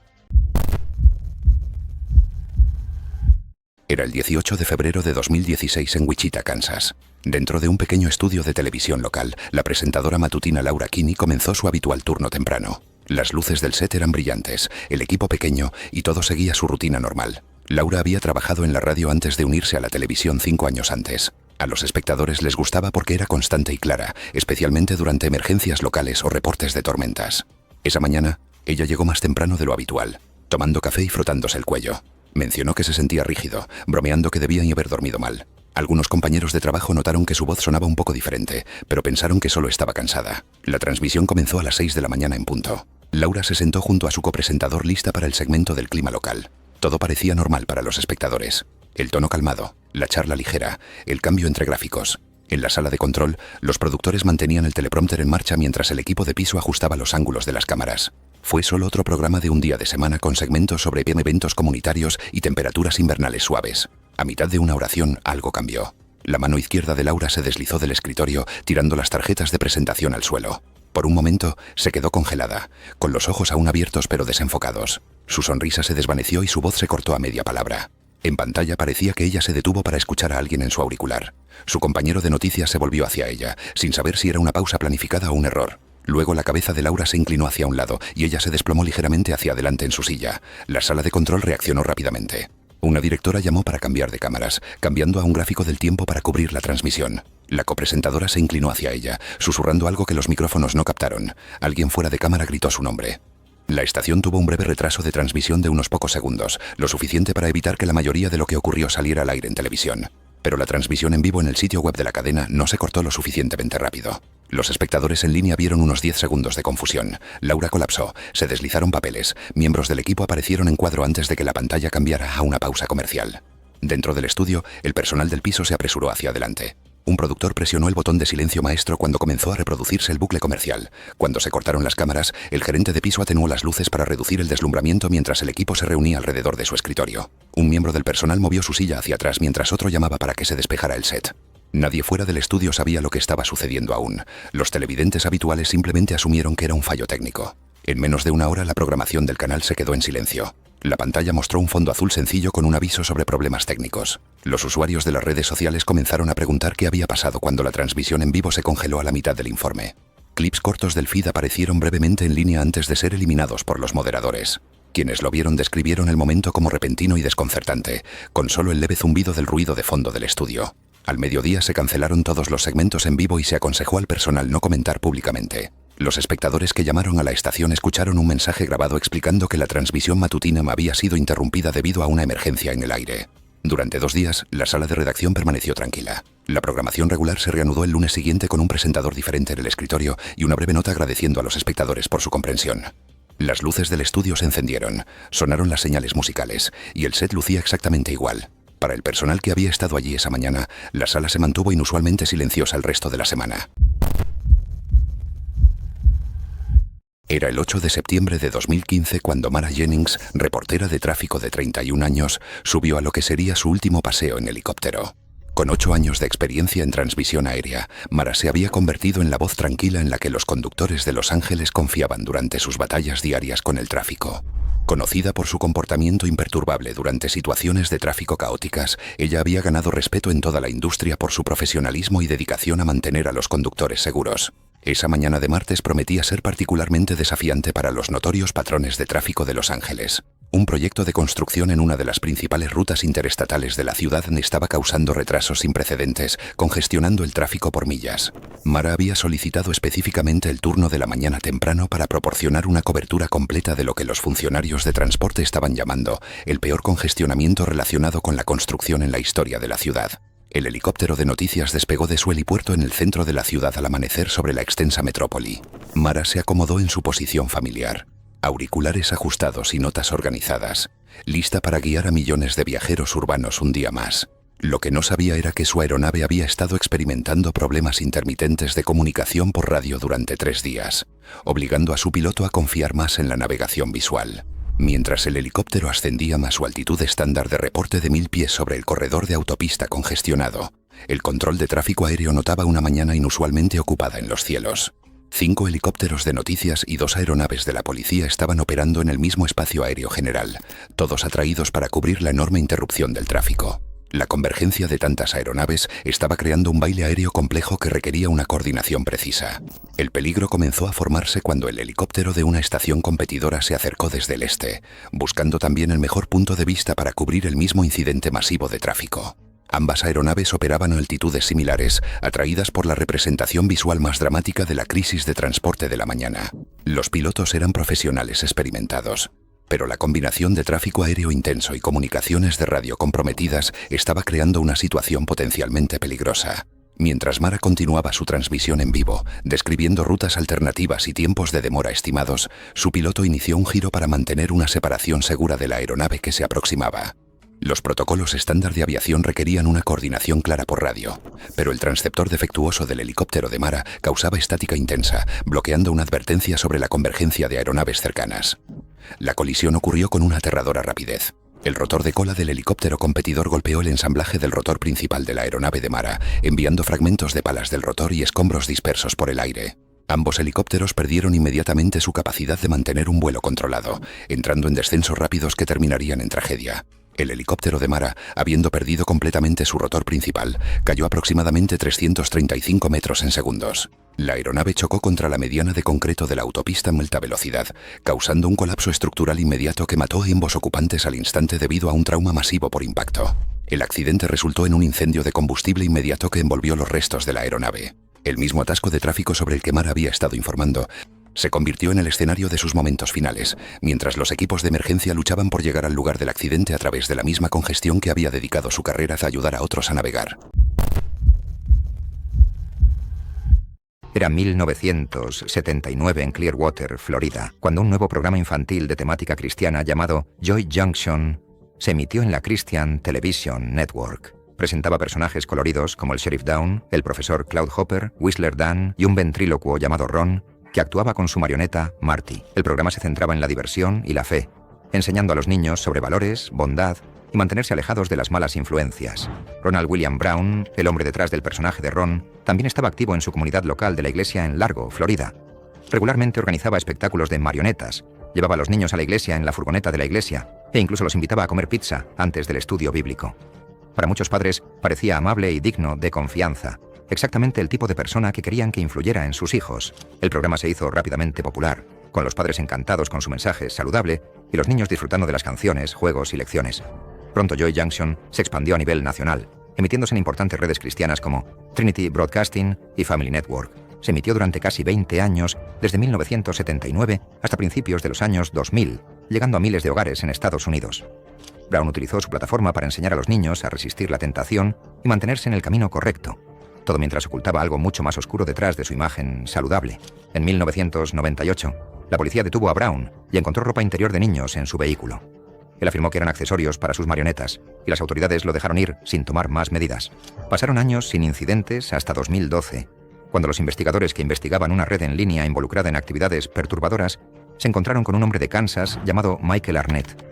Era el 18 de febrero de 2016 en Wichita, Kansas. Dentro de un pequeño estudio de televisión local, la presentadora matutina Laura Kinney comenzó su habitual turno temprano. Las luces del set eran brillantes, el equipo pequeño y todo seguía su rutina normal. Laura había trabajado en la radio antes de unirse a la televisión 5 años antes. A los espectadores les gustaba porque era constante y clara, especialmente durante emergencias locales o reportes de tormentas. Esa mañana, ella llegó más temprano de lo habitual, tomando café y frotándose el cuello. Mencionó que se sentía rígido, bromeando que debía haber dormido mal. Algunos compañeros de trabajo notaron que su voz sonaba un poco diferente, pero pensaron que solo estaba cansada. La transmisión comenzó a las 6 de la mañana en punto. Laura se sentó junto a su copresentador lista para el segmento del clima local. Todo parecía normal para los espectadores. El tono calmado, la charla ligera, el cambio entre gráficos. En la sala de control, los productores mantenían el teleprompter en marcha mientras el equipo de piso ajustaba los ángulos de las cámaras. Fue solo otro programa de un día de semana con segmentos sobre eventos comunitarios y temperaturas invernales suaves. A mitad de una oración, algo cambió. La mano izquierda de Laura se deslizó del escritorio, tirando las tarjetas de presentación al suelo. Por un momento, se quedó congelada, con los ojos aún abiertos pero desenfocados. Su sonrisa se desvaneció y su voz se cortó a media palabra. En pantalla parecía que ella se detuvo para escuchar a alguien en su auricular. Su compañero de noticias se volvió hacia ella, sin saber si era una pausa planificada o un error. Luego la cabeza de Laura se inclinó hacia un lado y ella se desplomó ligeramente hacia adelante en su silla. La sala de control reaccionó rápidamente. Una directora llamó para cambiar de cámaras, cambiando a un gráfico del tiempo para cubrir la transmisión. La copresentadora se inclinó hacia ella, susurrando algo que los micrófonos no captaron. Alguien fuera de cámara gritó su nombre. La estación tuvo un breve retraso de transmisión de unos pocos segundos, lo suficiente para evitar que la mayoría de lo que ocurrió saliera al aire en televisión. Pero la transmisión en vivo en el sitio web de la cadena no se cortó lo suficientemente rápido. Los espectadores en línea vieron unos 10 segundos de confusión. Laura colapsó, se deslizaron papeles, miembros del equipo aparecieron en cuadro antes de que la pantalla cambiara a una pausa comercial. Dentro del estudio, el personal del piso se apresuró hacia adelante. Un productor presionó el botón de silencio maestro cuando comenzó a reproducirse el bucle comercial. Cuando se cortaron las cámaras, el gerente de piso atenuó las luces para reducir el deslumbramiento mientras el equipo se reunía alrededor de su escritorio. Un miembro del personal movió su silla hacia atrás mientras otro llamaba para que se despejara el set. Nadie fuera del estudio sabía lo que estaba sucediendo aún. Los televidentes habituales simplemente asumieron que era un fallo técnico. En menos de una hora la programación del canal se quedó en silencio. La pantalla mostró un fondo azul sencillo con un aviso sobre problemas técnicos. Los usuarios de las redes sociales comenzaron a preguntar qué había pasado cuando la transmisión en vivo se congeló a la mitad del informe. Clips cortos del feed aparecieron brevemente en línea antes de ser eliminados por los moderadores. Quienes lo vieron describieron el momento como repentino y desconcertante, con solo el leve zumbido del ruido de fondo del estudio. Al mediodía se cancelaron todos los segmentos en vivo y se aconsejó al personal no comentar públicamente. Los espectadores que llamaron a la estación escucharon un mensaje grabado explicando que la transmisión matutina había sido interrumpida debido a una emergencia en el aire. Durante 2 días, la sala de redacción permaneció tranquila. La programación regular se reanudó el lunes siguiente con un presentador diferente en el escritorio y una breve nota agradeciendo a los espectadores por su comprensión. Las luces del estudio se encendieron, sonaron las señales musicales y el set lucía exactamente igual. Para el personal que había estado allí esa mañana, la sala se mantuvo inusualmente silenciosa el resto de la semana. Era el 8 de septiembre de 2015 cuando Mara Jennings, reportera de tráfico de 31 años, subió a lo que sería su último paseo en helicóptero. Con 8 años de experiencia en transmisión aérea, Mara se había convertido en la voz tranquila en la que los conductores de Los Ángeles confiaban durante sus batallas diarias con el tráfico. Conocida por su comportamiento imperturbable durante situaciones de tráfico caóticas, ella había ganado respeto en toda la industria por su profesionalismo y dedicación a mantener a los conductores seguros. Esa mañana de martes prometía ser particularmente desafiante para los notorios patrones de tráfico de Los Ángeles. Un proyecto de construcción en una de las principales rutas interestatales de la ciudad estaba causando retrasos sin precedentes, congestionando el tráfico por millas. Mara había solicitado específicamente el turno de la mañana temprano para proporcionar una cobertura completa de lo que los funcionarios de transporte estaban llamando el peor congestionamiento relacionado con la construcción en la historia de la ciudad. El helicóptero de noticias despegó de su helipuerto en el centro de la ciudad al amanecer sobre la extensa metrópoli. Mara se acomodó en su posición familiar. Auriculares ajustados y notas organizadas, lista para guiar a millones de viajeros urbanos un día más. Lo que no sabía era que su aeronave había estado experimentando problemas intermitentes de comunicación por radio durante 3 días, obligando a su piloto a confiar más en la navegación visual. Mientras el helicóptero ascendía a su altitud estándar de reporte de 1000 pies sobre el corredor de autopista congestionado, el control de tráfico aéreo notaba una mañana inusualmente ocupada en los cielos. 5 helicópteros de noticias y 2 aeronaves de la policía estaban operando en el mismo espacio aéreo general, todos atraídos para cubrir la enorme interrupción del tráfico. La convergencia de tantas aeronaves estaba creando un baile aéreo complejo que requería una coordinación precisa. El peligro comenzó a formarse cuando el helicóptero de una estación competidora se acercó desde el este, buscando también el mejor punto de vista para cubrir el mismo incidente masivo de tráfico. Ambas aeronaves operaban a altitudes similares, atraídas por la representación visual más dramática de la crisis de transporte de la mañana. Los pilotos eran profesionales experimentados, pero la combinación de tráfico aéreo intenso y comunicaciones de radio comprometidas estaba creando una situación potencialmente peligrosa. Mientras Mara continuaba su transmisión en vivo, describiendo rutas alternativas y tiempos de demora estimados, su piloto inició un giro para mantener una separación segura de la aeronave que se aproximaba. Los protocolos estándar de aviación requerían una coordinación clara por radio, pero el transceptor defectuoso del helicóptero de Mara causaba estática intensa, bloqueando una advertencia sobre la convergencia de aeronaves cercanas. La colisión ocurrió con una aterradora rapidez. El rotor de cola del helicóptero competidor golpeó el ensamblaje del rotor principal de la aeronave de Mara, enviando fragmentos de palas del rotor y escombros dispersos por el aire. Ambos helicópteros perdieron inmediatamente su capacidad de mantener un vuelo controlado, entrando en descensos rápidos que terminarían en tragedia. El helicóptero de Mara, habiendo perdido completamente su rotor principal, cayó aproximadamente 335 metros en segundos. La aeronave chocó contra la mediana de concreto de la autopista en alta velocidad, causando un colapso estructural inmediato que mató a ambos ocupantes al instante debido a un trauma masivo por impacto. El accidente resultó en un incendio de combustible inmediato que envolvió los restos de la aeronave. El mismo atasco de tráfico sobre el que Mara había estado informando se convirtió en el escenario de sus momentos finales, mientras los equipos de emergencia luchaban por llegar al lugar del accidente a través de la misma congestión que había dedicado su carrera a ayudar a otros a navegar. Era 1979 en Clearwater, Florida, cuando un nuevo programa infantil de temática cristiana llamado Joy Junction se emitió en la Christian Television Network. Presentaba personajes coloridos como el Sheriff Dawn, el profesor Cloudhopper, Whistler Dan y un ventrílocuo llamado Ron, que actuaba con su marioneta, Marty. El programa se centraba en la diversión y la fe, enseñando a los niños sobre valores, bondad y mantenerse alejados de las malas influencias. Ronald William Brown, el hombre detrás del personaje de Ron, también estaba activo en su comunidad local de la iglesia en Largo, Florida. Regularmente organizaba espectáculos de marionetas, llevaba a los niños a la iglesia en la furgoneta de la iglesia e incluso los invitaba a comer pizza antes del estudio bíblico. Para muchos padres parecía amable y digno de confianza, exactamente el tipo de persona que querían que influyera en sus hijos. El programa se hizo rápidamente popular, con los padres encantados con su mensaje saludable y los niños disfrutando de las canciones, juegos y lecciones. Pronto Joy Junction se expandió a nivel nacional, emitiéndose en importantes redes cristianas como Trinity Broadcasting y Family Network. Se emitió durante casi 20 años, desde 1979 hasta principios de los años 2000, llegando a miles de hogares en Estados Unidos. Brown utilizó su plataforma para enseñar a los niños a resistir la tentación y mantenerse en el camino correcto, todo mientras ocultaba algo mucho más oscuro detrás de su imagen saludable. En 1998, la policía detuvo a Brown y encontró ropa interior de niños en su vehículo. Él afirmó que eran accesorios para sus marionetas y las autoridades lo dejaron ir sin tomar más medidas. Pasaron años sin incidentes hasta 2012, cuando los investigadores que investigaban una red en línea involucrada en actividades perturbadoras se encontraron con un hombre de Kansas llamado Michael Arnett.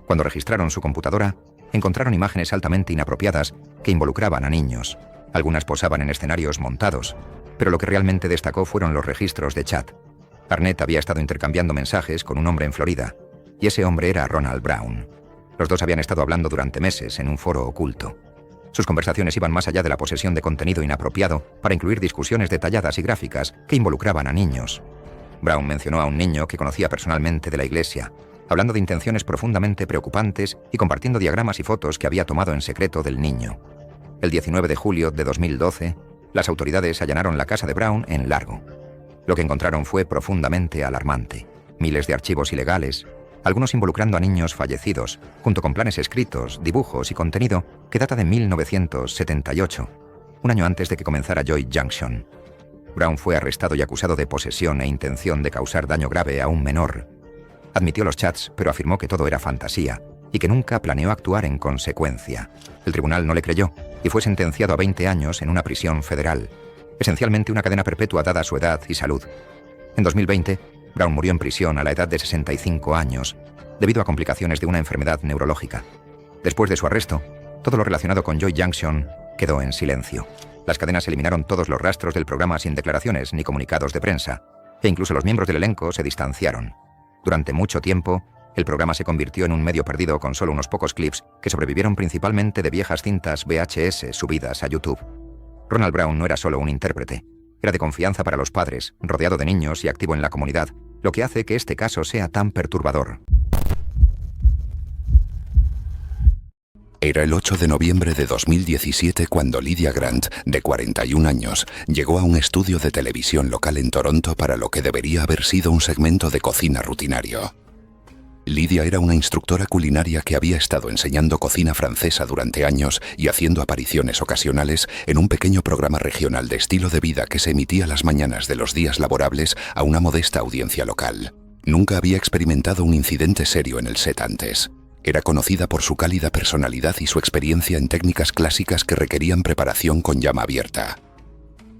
Cuando registraron su computadora, encontraron imágenes altamente inapropiadas que involucraban a niños. Algunas posaban en escenarios montados, pero lo que realmente destacó fueron los registros de chat. Arnett había estado intercambiando mensajes con un hombre en Florida, y ese hombre era Ronald Brown. Los dos habían estado hablando durante meses en un foro oculto. Sus conversaciones iban más allá de la posesión de contenido inapropiado para incluir discusiones detalladas y gráficas que involucraban a niños. Brown mencionó a un niño que conocía personalmente de la iglesia, hablando de intenciones profundamente preocupantes y compartiendo diagramas y fotos que había tomado en secreto del niño. El 19 de julio de 2012, las autoridades allanaron la casa de Brown en Largo. Lo que encontraron fue profundamente alarmante. Miles de archivos ilegales, algunos involucrando a niños fallecidos, junto con planes escritos, dibujos y contenido que data de 1978, un año antes de que comenzara Joy Junction. Brown fue arrestado y acusado de posesión e intención de causar daño grave a un menor. Admitió los chats, pero afirmó que todo era fantasía y que nunca planeó actuar en consecuencia. El tribunal no le creyó y fue sentenciado a 20 años en una prisión federal, esencialmente una cadena perpetua dada su edad y salud. En 2020, Brown murió en prisión a la edad de 65 años, debido a complicaciones de una enfermedad neurológica. Después de su arresto, todo lo relacionado con Joy Junction quedó en silencio. Las cadenas eliminaron todos los rastros del programa sin declaraciones ni comunicados de prensa, e incluso los miembros del elenco se distanciaron. Durante mucho tiempo, el programa se convirtió en un medio perdido con solo unos pocos clips que sobrevivieron principalmente de viejas cintas VHS subidas a YouTube. Ronald Brown no era solo un intérprete, era de confianza para los padres, rodeado de niños y activo en la comunidad, lo que hace que este caso sea tan perturbador. Era el 8 de noviembre de 2017 cuando Lydia Grant, de 41 años, llegó a un estudio de televisión local en Toronto para lo que debería haber sido un segmento de cocina rutinario. Lydia era una instructora culinaria que había estado enseñando cocina francesa durante años y haciendo apariciones ocasionales en un pequeño programa regional de estilo de vida que se emitía las mañanas de los días laborables a una modesta audiencia local. Nunca había experimentado un incidente serio en el set antes. Era conocida por su cálida personalidad y su experiencia en técnicas clásicas que requerían preparación con llama abierta.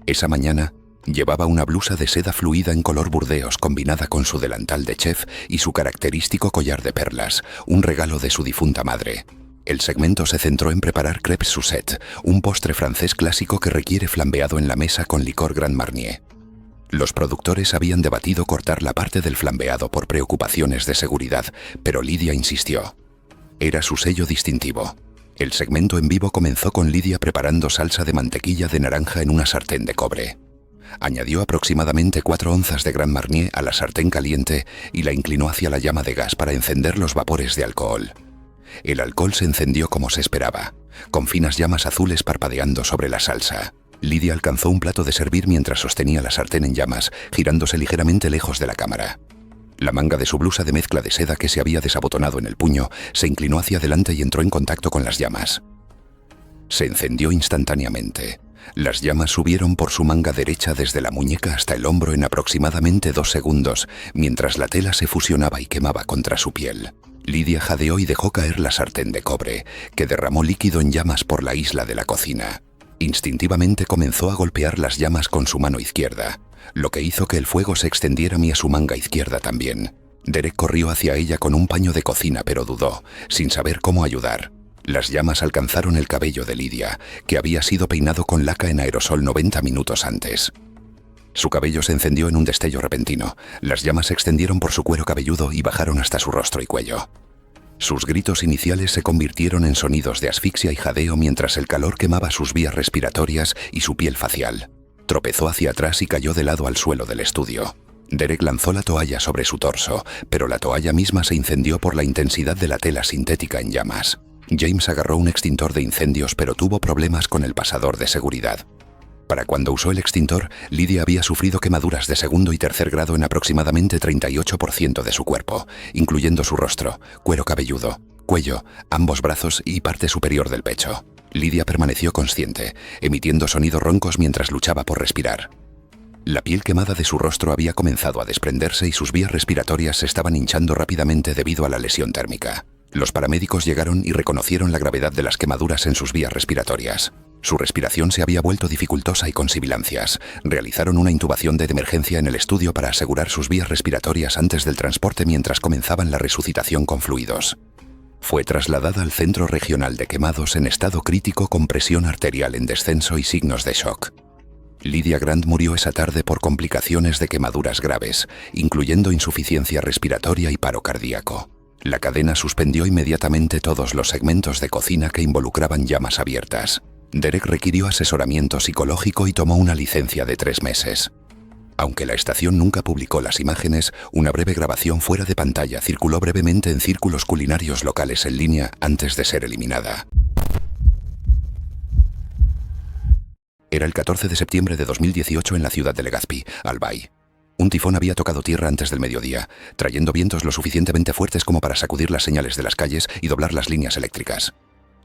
Esa mañana, llevaba una blusa de seda fluida en color burdeos combinada con su delantal de chef y su característico collar de perlas, un regalo de su difunta madre. El segmento se centró en preparar crêpes Suzette, un postre francés clásico que requiere flambeado en la mesa con licor Grand Marnier. Los productores habían debatido cortar la parte del flambeado por preocupaciones de seguridad, pero Lydia insistió. Era su sello distintivo. El segmento en vivo comenzó con Lydia preparando salsa de mantequilla de naranja en una sartén de cobre. Añadió aproximadamente 4 onzas de Grand Marnier a la sartén caliente y la inclinó hacia la llama de gas para encender los vapores de alcohol. El alcohol se encendió como se esperaba, con finas llamas azules parpadeando sobre la salsa. Lydia alcanzó un plato de servir mientras sostenía la sartén en llamas, girándose ligeramente lejos de la cámara. La manga de su blusa de mezcla de seda que se había desabotonado en el puño se inclinó hacia adelante y entró en contacto con las llamas. Se encendió instantáneamente. Las llamas subieron por su manga derecha desde la muñeca hasta el hombro en aproximadamente 2 segundos, mientras la tela se fusionaba y quemaba contra su piel. Lydia jadeó y dejó caer la sartén de cobre, que derramó líquido en llamas por la isla de la cocina. Instintivamente comenzó a golpear las llamas con su mano izquierda, lo que hizo que el fuego se extendiera a su manga izquierda también. Derek corrió hacia ella con un paño de cocina, pero dudó, sin saber cómo ayudar. Las llamas alcanzaron el cabello de Lydia, que había sido peinado con laca en aerosol 90 minutos antes. Su cabello se encendió en un destello repentino. Las llamas se extendieron por su cuero cabelludo y bajaron hasta su rostro y cuello. Sus gritos iniciales se convirtieron en sonidos de asfixia y jadeo mientras el calor quemaba sus vías respiratorias y su piel facial. Tropezó hacia atrás y cayó de lado al suelo del estudio. Derek lanzó la toalla sobre su torso, pero la toalla misma se incendió por la intensidad de la tela sintética en llamas. James agarró un extintor de incendios, pero tuvo problemas con el pasador de seguridad. Para cuando usó el extintor, Lydia había sufrido quemaduras de 2º y 3er grado en aproximadamente 38% de su cuerpo, incluyendo su rostro, cuero cabelludo, cuello, ambos brazos y parte superior del pecho. Lydia permaneció consciente, emitiendo sonidos roncos mientras luchaba por respirar. La piel quemada de su rostro había comenzado a desprenderse y sus vías respiratorias se estaban hinchando rápidamente debido a la lesión térmica. Los paramédicos llegaron y reconocieron la gravedad de las quemaduras en sus vías respiratorias. Su respiración se había vuelto dificultosa y con sibilancias. Realizaron una intubación de emergencia en el estudio para asegurar sus vías respiratorias antes del transporte mientras comenzaban la resucitación con fluidos. Fue trasladada al Centro Regional de Quemados en estado crítico con presión arterial en descenso y signos de shock. Lydia Grant murió esa tarde por complicaciones de quemaduras graves, incluyendo insuficiencia respiratoria y paro cardíaco. La cadena suspendió inmediatamente todos los segmentos de cocina que involucraban llamas abiertas. Derek requirió asesoramiento psicológico y tomó una licencia de 3 meses. Aunque la estación nunca publicó las imágenes, una breve grabación fuera de pantalla circuló brevemente en círculos culinarios locales en línea antes de ser eliminada. Era el 14 de septiembre de 2018 en la ciudad de Legazpi, Albay. Un tifón había tocado tierra antes del mediodía, trayendo vientos lo suficientemente fuertes como para sacudir las señales de las calles y doblar las líneas eléctricas.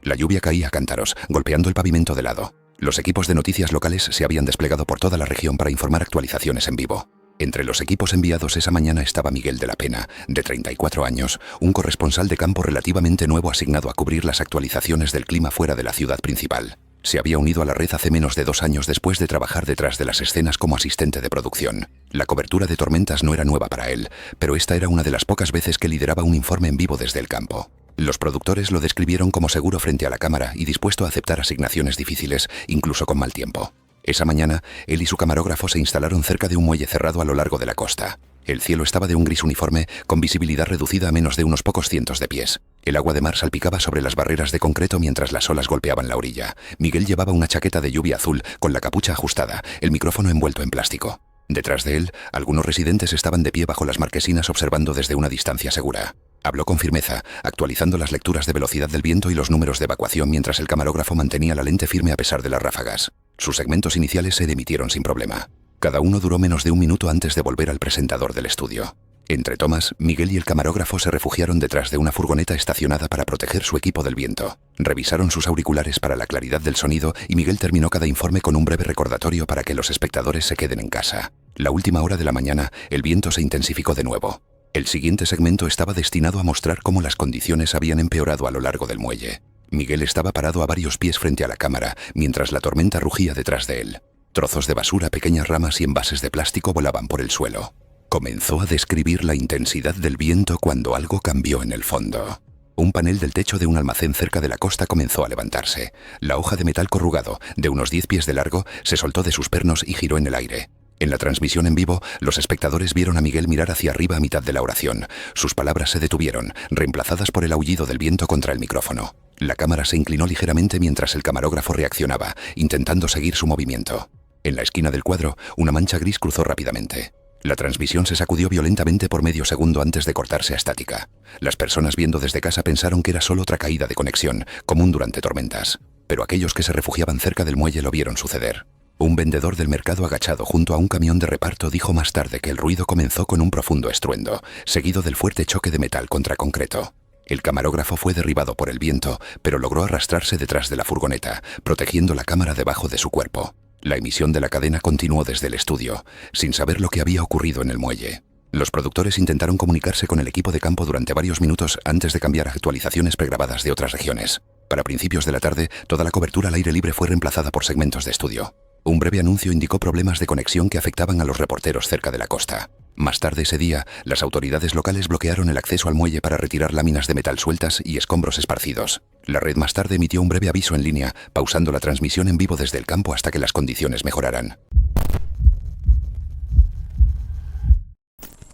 La lluvia caía a cántaros, golpeando el pavimento de lado. Los equipos de noticias locales se habían desplegado por toda la región para informar actualizaciones en vivo. Entre los equipos enviados esa mañana estaba Miguel de la Pena, de 34 años, un corresponsal de campo relativamente nuevo asignado a cubrir las actualizaciones del clima fuera de la ciudad principal. Se había unido a la red hace menos de 2 años después de trabajar detrás de las escenas como asistente de producción. La cobertura de tormentas no era nueva para él, pero esta era una de las pocas veces que lideraba un informe en vivo desde el campo. Los productores lo describieron como seguro frente a la cámara y dispuesto a aceptar asignaciones difíciles, incluso con mal tiempo. Esa mañana, él y su camarógrafo se instalaron cerca de un muelle cerrado a lo largo de la costa. El cielo estaba de un gris uniforme, con visibilidad reducida a menos de unos pocos cientos de pies. El agua de mar salpicaba sobre las barreras de concreto mientras las olas golpeaban la orilla. Miguel llevaba una chaqueta de lluvia azul, con la capucha ajustada, el micrófono envuelto en plástico. Detrás de él, algunos residentes estaban de pie bajo las marquesinas observando desde una distancia segura. Habló con firmeza, actualizando las lecturas de velocidad del viento y los números de evacuación mientras el camarógrafo mantenía la lente firme a pesar de las ráfagas. Sus segmentos iniciales se emitieron sin problema. Cada uno duró menos de un minuto antes de volver al presentador del estudio. Entre tomas, Miguel y el camarógrafo se refugiaron detrás de una furgoneta estacionada para proteger su equipo del viento. Revisaron sus auriculares para la claridad del sonido y Miguel terminó cada informe con un breve recordatorio para que los espectadores se queden en casa. La última hora de la mañana, el viento se intensificó de nuevo. El siguiente segmento estaba destinado a mostrar cómo las condiciones habían empeorado a lo largo del muelle. Miguel estaba parado a varios pies frente a la cámara, mientras la tormenta rugía detrás de él. Trozos de basura, pequeñas ramas y envases de plástico volaban por el suelo. Comenzó a describir la intensidad del viento cuando algo cambió en el fondo. Un panel del techo de un almacén cerca de la costa comenzó a levantarse. La hoja de metal corrugado, de unos 10 pies de largo, se soltó de sus pernos y giró en el aire. En la transmisión en vivo, los espectadores vieron a Miguel mirar hacia arriba a mitad de la oración. Sus palabras se detuvieron, reemplazadas por el aullido del viento contra el micrófono. La cámara se inclinó ligeramente mientras el camarógrafo reaccionaba, intentando seguir su movimiento. En la esquina del cuadro, una mancha gris cruzó rápidamente. La transmisión se sacudió violentamente por medio segundo antes de cortarse a estática. Las personas viendo desde casa pensaron que era solo otra caída de conexión, común durante tormentas. Pero aquellos que se refugiaban cerca del muelle lo vieron suceder. Un vendedor del mercado agachado junto a un camión de reparto dijo más tarde que el ruido comenzó con un profundo estruendo, seguido del fuerte choque de metal contra concreto. El camarógrafo fue derribado por el viento, pero logró arrastrarse detrás de la furgoneta, protegiendo la cámara debajo de su cuerpo. La emisión de la cadena continuó desde el estudio, sin saber lo que había ocurrido en el muelle. Los productores intentaron comunicarse con el equipo de campo durante varios minutos antes de cambiar a actualizaciones pregrabadas de otras regiones. Para principios de la tarde, toda la cobertura al aire libre fue reemplazada por segmentos de estudio. Un breve anuncio indicó problemas de conexión que afectaban a los reporteros cerca de la costa. Más tarde ese día, las autoridades locales bloquearon el acceso al muelle para retirar láminas de metal sueltas y escombros esparcidos. La red más tarde emitió un breve aviso en línea, pausando la transmisión en vivo desde el campo hasta que las condiciones mejoraran.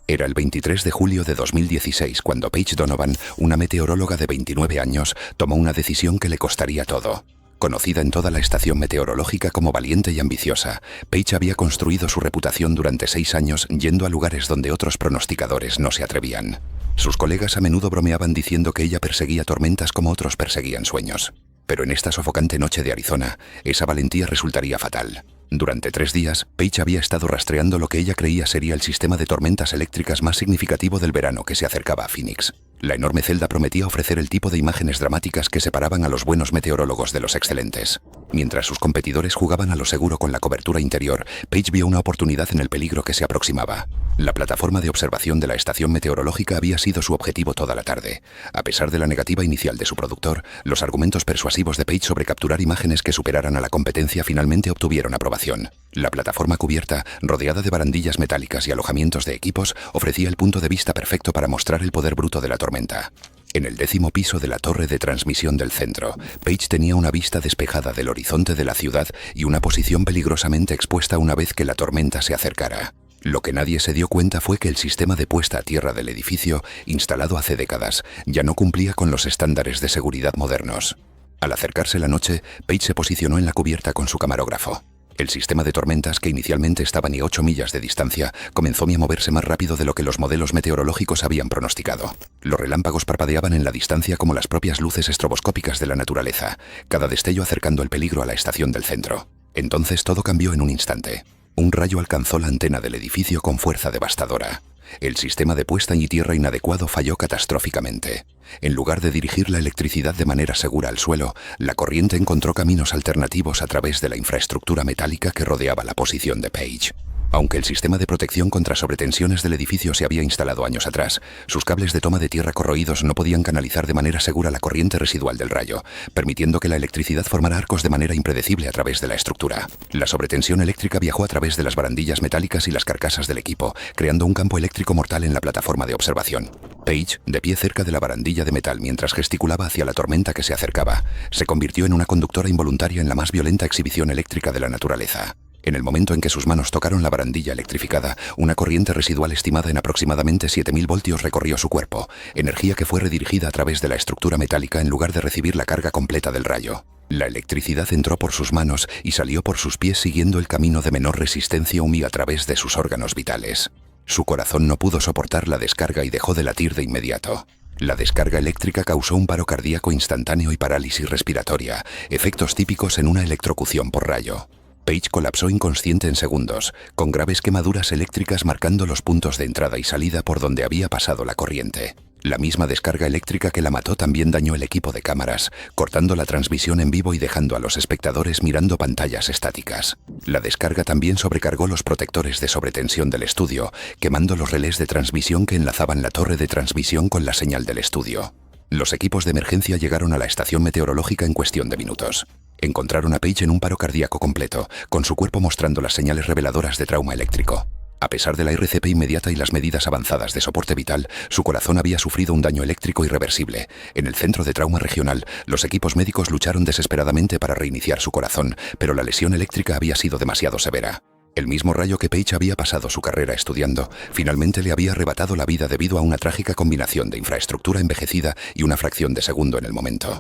Era el 23 de julio de 2016 cuando Paige Donovan, una meteoróloga de 29 años, tomó una decisión que le costaría todo. Conocida en toda la estación meteorológica como valiente y ambiciosa, Paige había construido su reputación durante 6 años yendo a lugares donde otros pronosticadores no se atrevían. Sus colegas a menudo bromeaban diciendo que ella perseguía tormentas como otros perseguían sueños. Pero en esta sofocante noche de Arizona, esa valentía resultaría fatal. Durante 3 días, Paige había estado rastreando lo que ella creía sería el sistema de tormentas eléctricas más significativo del verano que se acercaba a Phoenix. La enorme celda prometía ofrecer el tipo de imágenes dramáticas que separaban a los buenos meteorólogos de los excelentes. Mientras sus competidores jugaban a lo seguro con la cobertura interior, Paige vio una oportunidad en el peligro que se aproximaba. La plataforma de observación de la estación meteorológica había sido su objetivo toda la tarde. A pesar de la negativa inicial de su productor, los argumentos persuasivos de Paige sobre capturar imágenes que superaran a la competencia finalmente obtuvieron aprobación. La plataforma cubierta, rodeada de barandillas metálicas y alojamientos de equipos, ofrecía el punto de vista perfecto para mostrar el poder bruto de la tormenta. En el 10º piso de la torre de transmisión del centro, Paige tenía una vista despejada del horizonte de la ciudad y una posición peligrosamente expuesta una vez que la tormenta se acercara. Lo que nadie se dio cuenta fue que el sistema de puesta a tierra del edificio, instalado hace décadas, ya no cumplía con los estándares de seguridad modernos. Al acercarse la noche, Paige se posicionó en la cubierta con su camarógrafo. El sistema de tormentas, que inicialmente estaba a 8 millas de distancia, comenzó a moverse más rápido de lo que los modelos meteorológicos habían pronosticado. Los relámpagos parpadeaban en la distancia como las propias luces estroboscópicas de la naturaleza, cada destello acercando el peligro a la estación del centro. Entonces todo cambió en un instante. Un rayo alcanzó la antena del edificio con fuerza devastadora. El sistema de puesta en tierra inadecuado falló catastróficamente. En lugar de dirigir la electricidad de manera segura al suelo, la corriente encontró caminos alternativos a través de la infraestructura metálica que rodeaba la posición de Paige. Aunque el sistema de protección contra sobretensiones del edificio se había instalado años atrás, sus cables de toma de tierra corroídos no podían canalizar de manera segura la corriente residual del rayo, permitiendo que la electricidad formara arcos de manera impredecible a través de la estructura. La sobretensión eléctrica viajó a través de las barandillas metálicas y las carcasas del equipo, creando un campo eléctrico mortal en la plataforma de observación. Page, de pie cerca de la barandilla de metal mientras gesticulaba hacia la tormenta que se acercaba, se convirtió en una conductora involuntaria en la más violenta exhibición eléctrica de la naturaleza. En el momento en que sus manos tocaron la barandilla electrificada, una corriente residual estimada en aproximadamente 7000 voltios recorrió su cuerpo, energía que fue redirigida a través de la estructura metálica en lugar de recibir la carga completa del rayo. La electricidad entró por sus manos y salió por sus pies siguiendo el camino de menor resistencia a través de sus órganos vitales. Su corazón no pudo soportar la descarga y dejó de latir de inmediato. La descarga eléctrica causó un paro cardíaco instantáneo y parálisis respiratoria, efectos típicos en una electrocución por rayo. Page colapsó inconsciente en segundos, con graves quemaduras eléctricas marcando los puntos de entrada y salida por donde había pasado la corriente. La misma descarga eléctrica que la mató también dañó el equipo de cámaras, cortando la transmisión en vivo y dejando a los espectadores mirando pantallas estáticas. La descarga también sobrecargó los protectores de sobretensión del estudio, quemando los relés de transmisión que enlazaban la torre de transmisión con la señal del estudio. Los equipos de emergencia llegaron a la estación meteorológica en cuestión de minutos. Encontraron a Page en un paro cardíaco completo, con su cuerpo mostrando las señales reveladoras de trauma eléctrico. A pesar de la RCP inmediata y las medidas avanzadas de soporte vital, su corazón había sufrido un daño eléctrico irreversible. En el centro de trauma regional, los equipos médicos lucharon desesperadamente para reiniciar su corazón, pero la lesión eléctrica había sido demasiado severa. El mismo rayo que Page había pasado su carrera estudiando, finalmente le había arrebatado la vida debido a una trágica combinación de infraestructura envejecida y una fracción de segundo en el momento.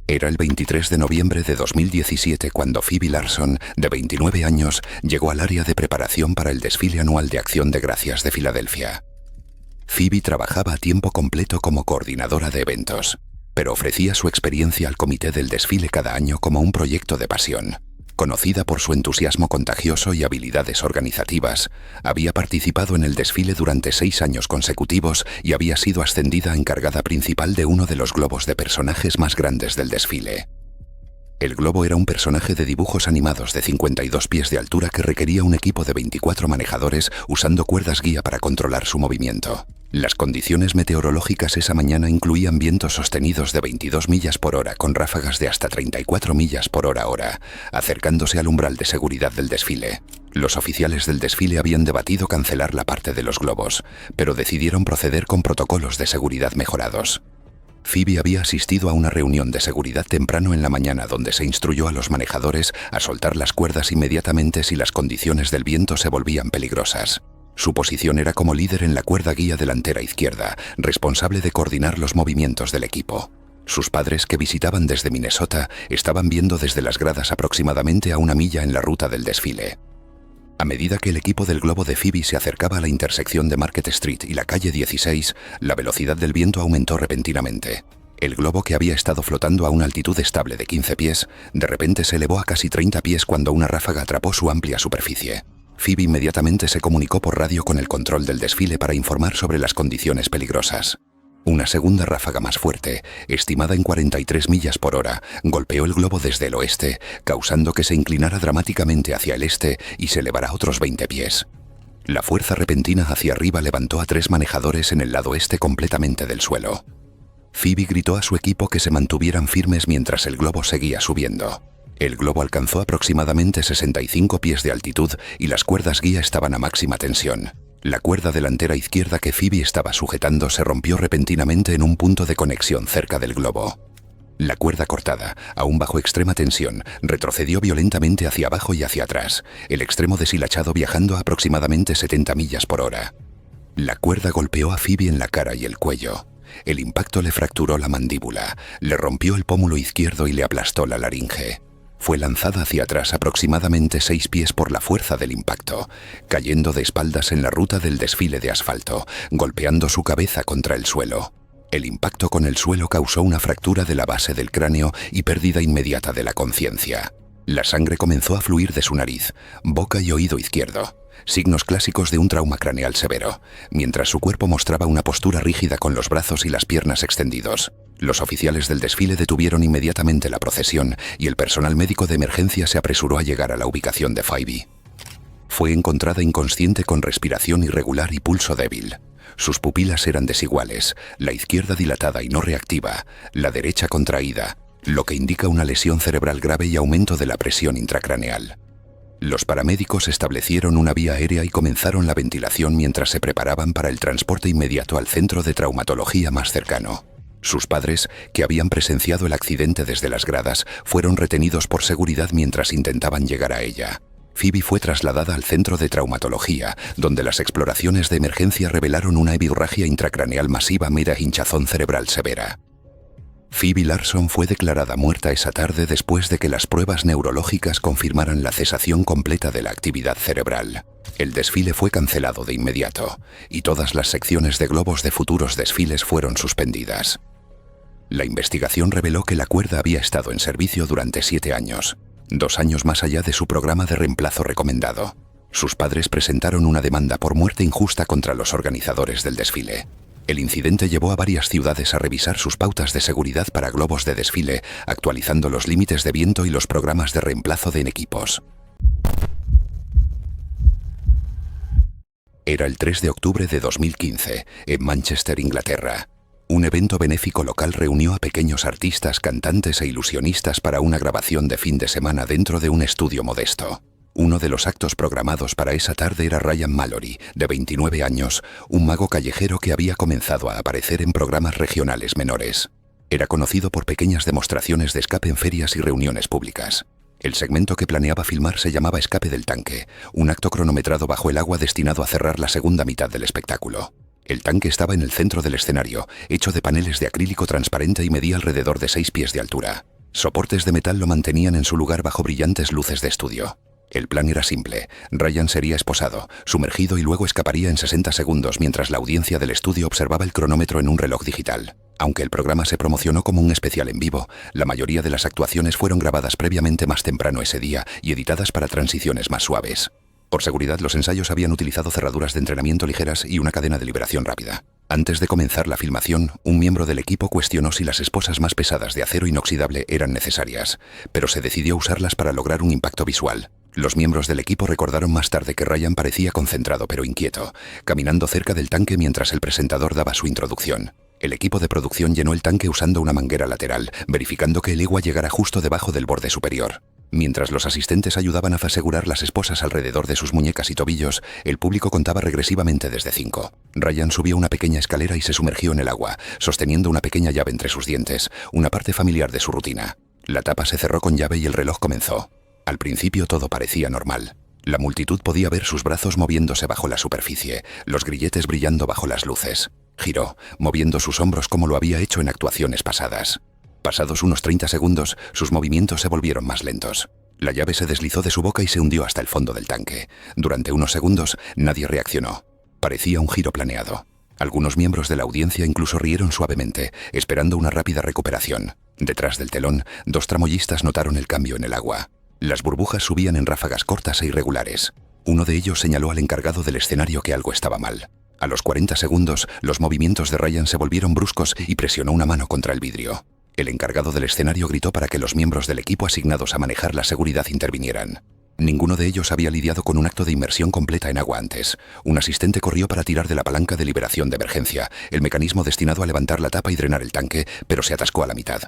Era el 23 de noviembre de 2017 cuando Phoebe Larson, de 29 años, llegó al área de preparación para el desfile anual de Acción de Gracias de Filadelfia. Phoebe trabajaba a tiempo completo como coordinadora de eventos, pero ofrecía su experiencia al comité del desfile cada año como un proyecto de pasión. Conocida por su entusiasmo contagioso y habilidades organizativas, había participado en el desfile durante 6 años consecutivos y había sido ascendida a encargada principal de uno de los globos de personajes más grandes del desfile. El globo era un personaje de dibujos animados de 52 pies de altura que requería un equipo de 24 manejadores usando cuerdas guía para controlar su movimiento. Las condiciones meteorológicas esa mañana incluían vientos sostenidos de 22 millas por hora con ráfagas de hasta 34 millas por hora, acercándose al umbral de seguridad del desfile. Los oficiales del desfile habían debatido cancelar la parte de los globos, pero decidieron proceder con protocolos de seguridad mejorados. Phoebe había asistido a una reunión de seguridad temprano en la mañana donde se instruyó a los manejadores a soltar las cuerdas inmediatamente si las condiciones del viento se volvían peligrosas. Su posición era como líder en la cuerda guía delantera izquierda, responsable de coordinar los movimientos del equipo. Sus padres, que visitaban desde Minnesota, estaban viendo desde las gradas aproximadamente a 1 milla en la ruta del desfile. A medida que el equipo del globo de Phoebe se acercaba a la intersección de Market Street y la calle 16, la velocidad del viento aumentó repentinamente. El globo, que había estado flotando a una altitud estable de 15 pies, de repente se elevó a casi 30 pies cuando una ráfaga atrapó su amplia superficie. Phoebe inmediatamente se comunicó por radio con el control del desfile para informar sobre las condiciones peligrosas. Una segunda ráfaga más fuerte, estimada en 43 millas por hora, golpeó el globo desde el oeste, causando que se inclinara dramáticamente hacia el este y se elevara otros 20 pies. La fuerza repentina hacia arriba levantó a 3 manejadores en el lado este completamente del suelo. Phoebe gritó a su equipo que se mantuvieran firmes mientras el globo seguía subiendo. El globo alcanzó aproximadamente 65 pies de altitud y las cuerdas guía estaban a máxima tensión. La cuerda delantera izquierda que Phoebe estaba sujetando se rompió repentinamente en un punto de conexión cerca del globo. La cuerda cortada, aún bajo extrema tensión, retrocedió violentamente hacia abajo y hacia atrás, el extremo deshilachado viajando a aproximadamente 70 millas por hora. La cuerda golpeó a Phoebe en la cara y el cuello. El impacto le fracturó la mandíbula, le rompió el pómulo izquierdo y le aplastó la laringe. Fue lanzada hacia atrás aproximadamente 6 pies por la fuerza del impacto, cayendo de espaldas en la ruta del desfile de asfalto, golpeando su cabeza contra el suelo. El impacto con el suelo causó una fractura de la base del cráneo y pérdida inmediata de la conciencia. La sangre comenzó a fluir de su nariz, boca y oído izquierdo. signos clásicos de un trauma craneal severo, mientras su cuerpo mostraba una postura rígida con los brazos y las piernas extendidos. Los oficiales del desfile detuvieron inmediatamente la procesión y el personal médico de emergencia se apresuró a llegar a la ubicación de Phoebe. Fue encontrada inconsciente con respiración irregular y pulso débil. Sus pupilas eran desiguales, la izquierda dilatada y no reactiva, la derecha contraída, lo que indica una lesión cerebral grave y aumento de la presión intracraneal. Los paramédicos establecieron una vía aérea y comenzaron la ventilación mientras se preparaban para el transporte inmediato al centro de traumatología más cercano. Sus padres, que habían presenciado el accidente desde las gradas, fueron retenidos por seguridad mientras intentaban llegar a ella. Phoebe fue trasladada al centro de traumatología, donde las exploraciones de emergencia revelaron una hemorragia intracraneal masiva mera hinchazón cerebral severa. Phoebe Larson fue declarada muerta esa tarde después de que las pruebas neurológicas confirmaran la cesación completa de la actividad cerebral. El desfile fue cancelado de inmediato, y todas las secciones de globos de futuros desfiles fueron suspendidas. La investigación reveló que la cuerda había estado en servicio durante 7 años, 2 años más allá de su programa de reemplazo recomendado. Sus padres presentaron una demanda por muerte injusta contra los organizadores del desfile. El incidente llevó a varias ciudades a revisar sus pautas de seguridad para globos de desfile, actualizando los límites de viento y los programas de reemplazo de equipos. Era el 3 de octubre de 2015, en Manchester, Inglaterra. Un evento benéfico local reunió a pequeños artistas, cantantes e ilusionistas para una grabación de fin de semana dentro de un estudio modesto. Uno de los actos programados para esa tarde era Ryan Mallory, de 29 años, un mago callejero que había comenzado a aparecer en programas regionales menores. Era conocido por pequeñas demostraciones de escape en ferias y reuniones públicas. El segmento que planeaba filmar se llamaba Escape del Tanque, un acto cronometrado bajo el agua destinado a cerrar la segunda mitad del espectáculo. El tanque estaba en el centro del escenario, hecho de paneles de acrílico transparente y medía alrededor de 6 pies de altura. Soportes de metal lo mantenían en su lugar bajo brillantes luces de estudio. El plan era simple. Ryan sería esposado, sumergido y luego escaparía en 60 segundos mientras la audiencia del estudio observaba el cronómetro en un reloj digital. Aunque el programa se promocionó como un especial en vivo, la mayoría de las actuaciones fueron grabadas previamente más temprano ese día y editadas para transiciones más suaves. Por seguridad, los ensayos habían utilizado cerraduras de entrenamiento ligeras y una cadena de liberación rápida. Antes de comenzar la filmación, un miembro del equipo cuestionó si las esposas más pesadas de acero inoxidable eran necesarias, pero se decidió usarlas para lograr un impacto visual. Los miembros del equipo recordaron más tarde que Ryan parecía concentrado pero inquieto, caminando cerca del tanque mientras el presentador daba su introducción. El equipo de producción llenó el tanque usando una manguera lateral, verificando que el agua llegara justo debajo del borde superior. Mientras los asistentes ayudaban a asegurar las esposas alrededor de sus muñecas y tobillos, el público contaba regresivamente desde 5. Ryan subió una pequeña escalera y se sumergió en el agua, sosteniendo una pequeña llave entre sus dientes, una parte familiar de su rutina. La tapa se cerró con llave y el reloj comenzó. Al principio todo parecía normal. La multitud podía ver sus brazos moviéndose bajo la superficie, los grilletes brillando bajo las luces. Giró, moviendo sus hombros como lo había hecho en actuaciones pasadas. Pasados unos 30 segundos, sus movimientos se volvieron más lentos. La llave se deslizó de su boca y se hundió hasta el fondo del tanque. Durante unos segundos, nadie reaccionó. Parecía un giro planeado. Algunos miembros de la audiencia incluso rieron suavemente, esperando una rápida recuperación. Detrás del telón, 2 tramoyistas notaron el cambio en el agua. Las burbujas subían en ráfagas cortas e irregulares. Uno de ellos señaló al encargado del escenario que algo estaba mal. A los 40 segundos, los movimientos de Ryan se volvieron bruscos y presionó una mano contra el vidrio. El encargado del escenario gritó para que los miembros del equipo asignados a manejar la seguridad intervinieran. Ninguno de ellos había lidiado con un acto de inmersión completa en agua antes. Un asistente corrió para tirar de la palanca de liberación de emergencia, el mecanismo destinado a levantar la tapa y drenar el tanque, pero se atascó a la mitad.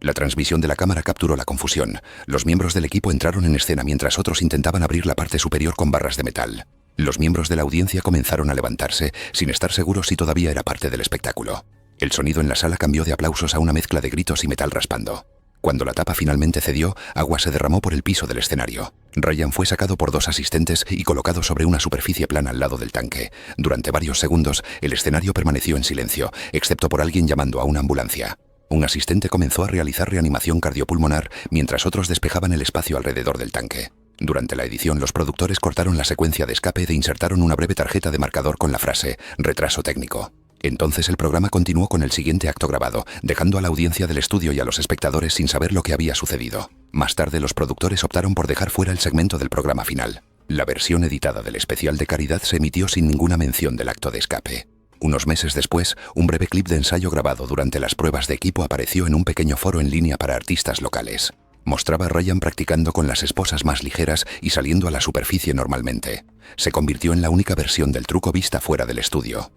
La transmisión de la cámara capturó la confusión. Los miembros del equipo entraron en escena mientras otros intentaban abrir la parte superior con barras de metal. Los miembros de la audiencia comenzaron a levantarse, sin estar seguros si todavía era parte del espectáculo. El sonido en la sala cambió de aplausos a una mezcla de gritos y metal raspando. Cuando la tapa finalmente cedió, agua se derramó por el piso del escenario. Ryan fue sacado por 2 asistentes y colocado sobre una superficie plana al lado del tanque. Durante varios segundos, el escenario permaneció en silencio, excepto por alguien llamando a una ambulancia. Un asistente comenzó a realizar reanimación cardiopulmonar mientras otros despejaban el espacio alrededor del tanque. Durante la edición, los productores cortaron la secuencia de escape e insertaron una breve tarjeta de marcador con la frase «retraso técnico». Entonces el programa continuó con el siguiente acto grabado, dejando a la audiencia del estudio y a los espectadores sin saber lo que había sucedido. Más tarde, los productores optaron por dejar fuera el segmento del programa final. La versión editada del especial de caridad se emitió sin ninguna mención del acto de escape. Unos meses después, un breve clip de ensayo grabado durante las pruebas de equipo apareció en un pequeño foro en línea para artistas locales. Mostraba a Ryan practicando con las esposas más ligeras y saliendo a la superficie normalmente. Se convirtió en la única versión del truco vista fuera del estudio.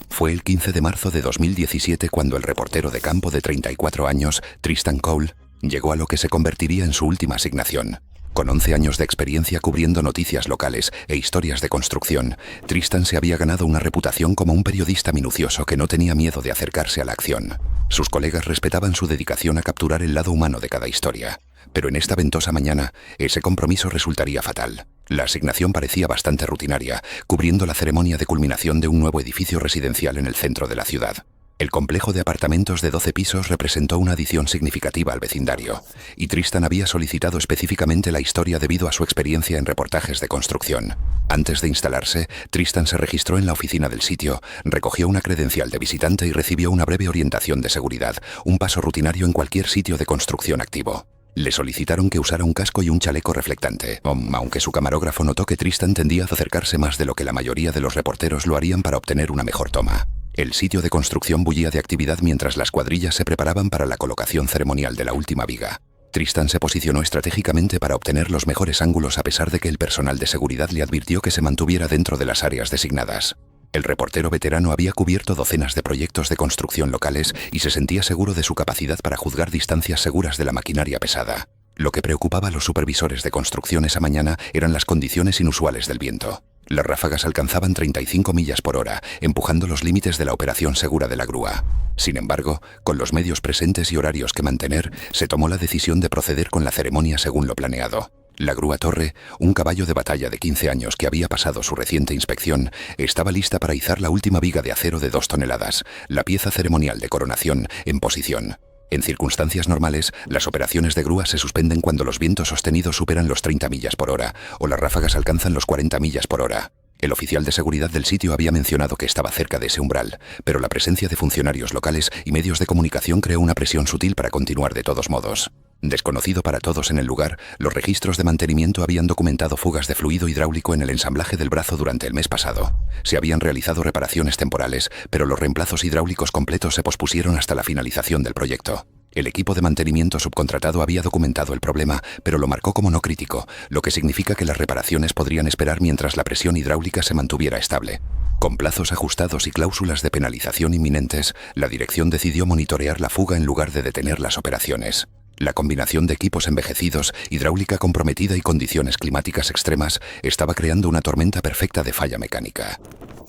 Fue el 15 de marzo de 2017 cuando el reportero de campo de 34 años, Tristan Cole, llegó a lo que se convertiría en su última asignación. Con 11 años de experiencia cubriendo noticias locales e historias de construcción, Tristan se había ganado una reputación como un periodista minucioso que no tenía miedo de acercarse a la acción. Sus colegas respetaban su dedicación a capturar el lado humano de cada historia. Pero en esta ventosa mañana, ese compromiso resultaría fatal. La asignación parecía bastante rutinaria, cubriendo la ceremonia de culminación de un nuevo edificio residencial en el centro de la ciudad. El complejo de apartamentos de 12 pisos representó una adición significativa al vecindario, y Tristan había solicitado específicamente la historia debido a su experiencia en reportajes de construcción. Antes de instalarse, Tristan se registró en la oficina del sitio, recogió una credencial de visitante y recibió una breve orientación de seguridad, un paso rutinario en cualquier sitio de construcción activo. Le solicitaron que usara un casco y un chaleco reflectante, aunque su camarógrafo notó que Tristan tendía a acercarse más de lo que la mayoría de los reporteros lo harían para obtener una mejor toma. El sitio de construcción bullía de actividad mientras las cuadrillas se preparaban para la colocación ceremonial de la última viga. Tristan se posicionó estratégicamente para obtener los mejores ángulos a pesar de que el personal de seguridad le advirtió que se mantuviera dentro de las áreas designadas. El reportero veterano había cubierto docenas de proyectos de construcción locales y se sentía seguro de su capacidad para juzgar distancias seguras de la maquinaria pesada. Lo que preocupaba a los supervisores de construcción esa mañana eran las condiciones inusuales del viento. Las ráfagas alcanzaban 35 millas por hora, empujando los límites de la operación segura de la grúa. Sin embargo, con los medios presentes y horarios que mantener, se tomó la decisión de proceder con la ceremonia según lo planeado. La grúa Torre, un caballo de batalla de 15 años que había pasado su reciente inspección, estaba lista para izar la última viga de acero de 2 toneladas, la pieza ceremonial de coronación, en posición. En circunstancias normales, las operaciones de grúa se suspenden cuando los vientos sostenidos superan los 30 millas por hora o las ráfagas alcanzan los 40 millas por hora. El oficial de seguridad del sitio había mencionado que estaba cerca de ese umbral, pero la presencia de funcionarios locales y medios de comunicación creó una presión sutil para continuar de todos modos. Desconocido para todos en el lugar, los registros de mantenimiento habían documentado fugas de fluido hidráulico en el ensamblaje del brazo durante el mes pasado. Se habían realizado reparaciones temporales, pero los reemplazos hidráulicos completos se pospusieron hasta la finalización del proyecto. El equipo de mantenimiento subcontratado había documentado el problema, pero lo marcó como no crítico, lo que significa que las reparaciones podrían esperar mientras la presión hidráulica se mantuviera estable. Con plazos ajustados y cláusulas de penalización inminentes, la dirección decidió monitorear la fuga en lugar de detener las operaciones. La combinación de equipos envejecidos, hidráulica comprometida y condiciones climáticas extremas estaba creando una tormenta perfecta de falla mecánica.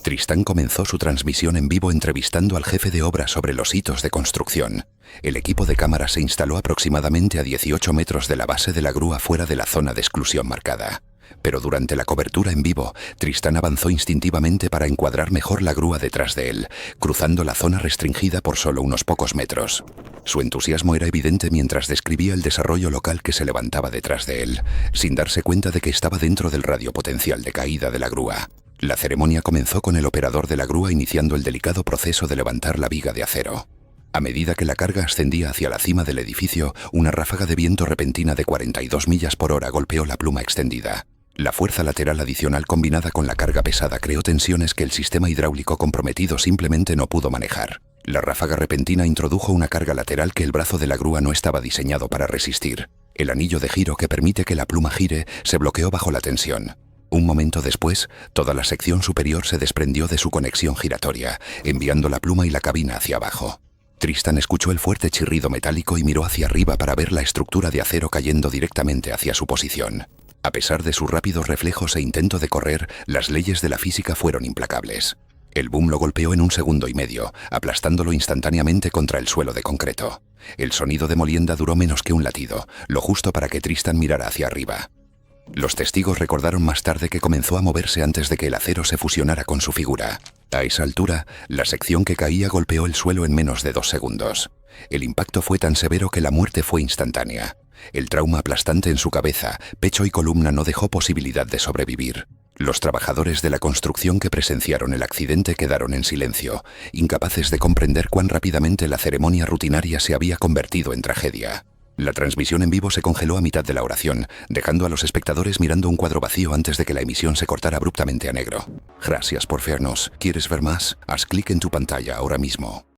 Tristan comenzó su transmisión en vivo entrevistando al jefe de obra sobre los hitos de construcción. El equipo de cámara se instaló aproximadamente a 18 metros de la base de la grúa fuera de la zona de exclusión marcada. Pero durante la cobertura en vivo, Tristan avanzó instintivamente para encuadrar mejor la grúa detrás de él, cruzando la zona restringida por solo unos pocos metros. Su entusiasmo era evidente mientras describía el desarrollo local que se levantaba detrás de él, sin darse cuenta de que estaba dentro del radio potencial de caída de la grúa. La ceremonia comenzó con el operador de la grúa iniciando el delicado proceso de levantar la viga de acero. A medida que la carga ascendía hacia la cima del edificio, una ráfaga de viento repentina de 42 millas por hora golpeó la pluma extendida. La fuerza lateral adicional combinada con la carga pesada creó tensiones que el sistema hidráulico comprometido simplemente no pudo manejar. La ráfaga repentina introdujo una carga lateral que el brazo de la grúa no estaba diseñado para resistir. El anillo de giro que permite que la pluma gire se bloqueó bajo la tensión. Un momento después, toda la sección superior se desprendió de su conexión giratoria, enviando la pluma y la cabina hacia abajo. Tristan escuchó el fuerte chirrido metálico y miró hacia arriba para ver la estructura de acero cayendo directamente hacia su posición. A pesar de sus rápidos reflejos e intento de correr, las leyes de la física fueron implacables. El boom lo golpeó en 1,5 segundos, aplastándolo instantáneamente contra el suelo de concreto. El sonido de molienda duró menos que un latido, lo justo para que Tristan mirara hacia arriba. Los testigos recordaron más tarde que comenzó a moverse antes de que el acero se fusionara con su figura. A esa altura, la sección que caía golpeó el suelo en menos de 2 segundos. El impacto fue tan severo que la muerte fue instantánea. El trauma aplastante en su cabeza, pecho y columna no dejó posibilidad de sobrevivir. Los trabajadores de la construcción que presenciaron el accidente quedaron en silencio, incapaces de comprender cuán rápidamente la ceremonia rutinaria se había convertido en tragedia. La transmisión en vivo se congeló a mitad de la oración, dejando a los espectadores mirando un cuadro vacío antes de que la emisión se cortara abruptamente a negro. Gracias por vernos. ¿Quieres ver más? Haz clic en tu pantalla ahora mismo.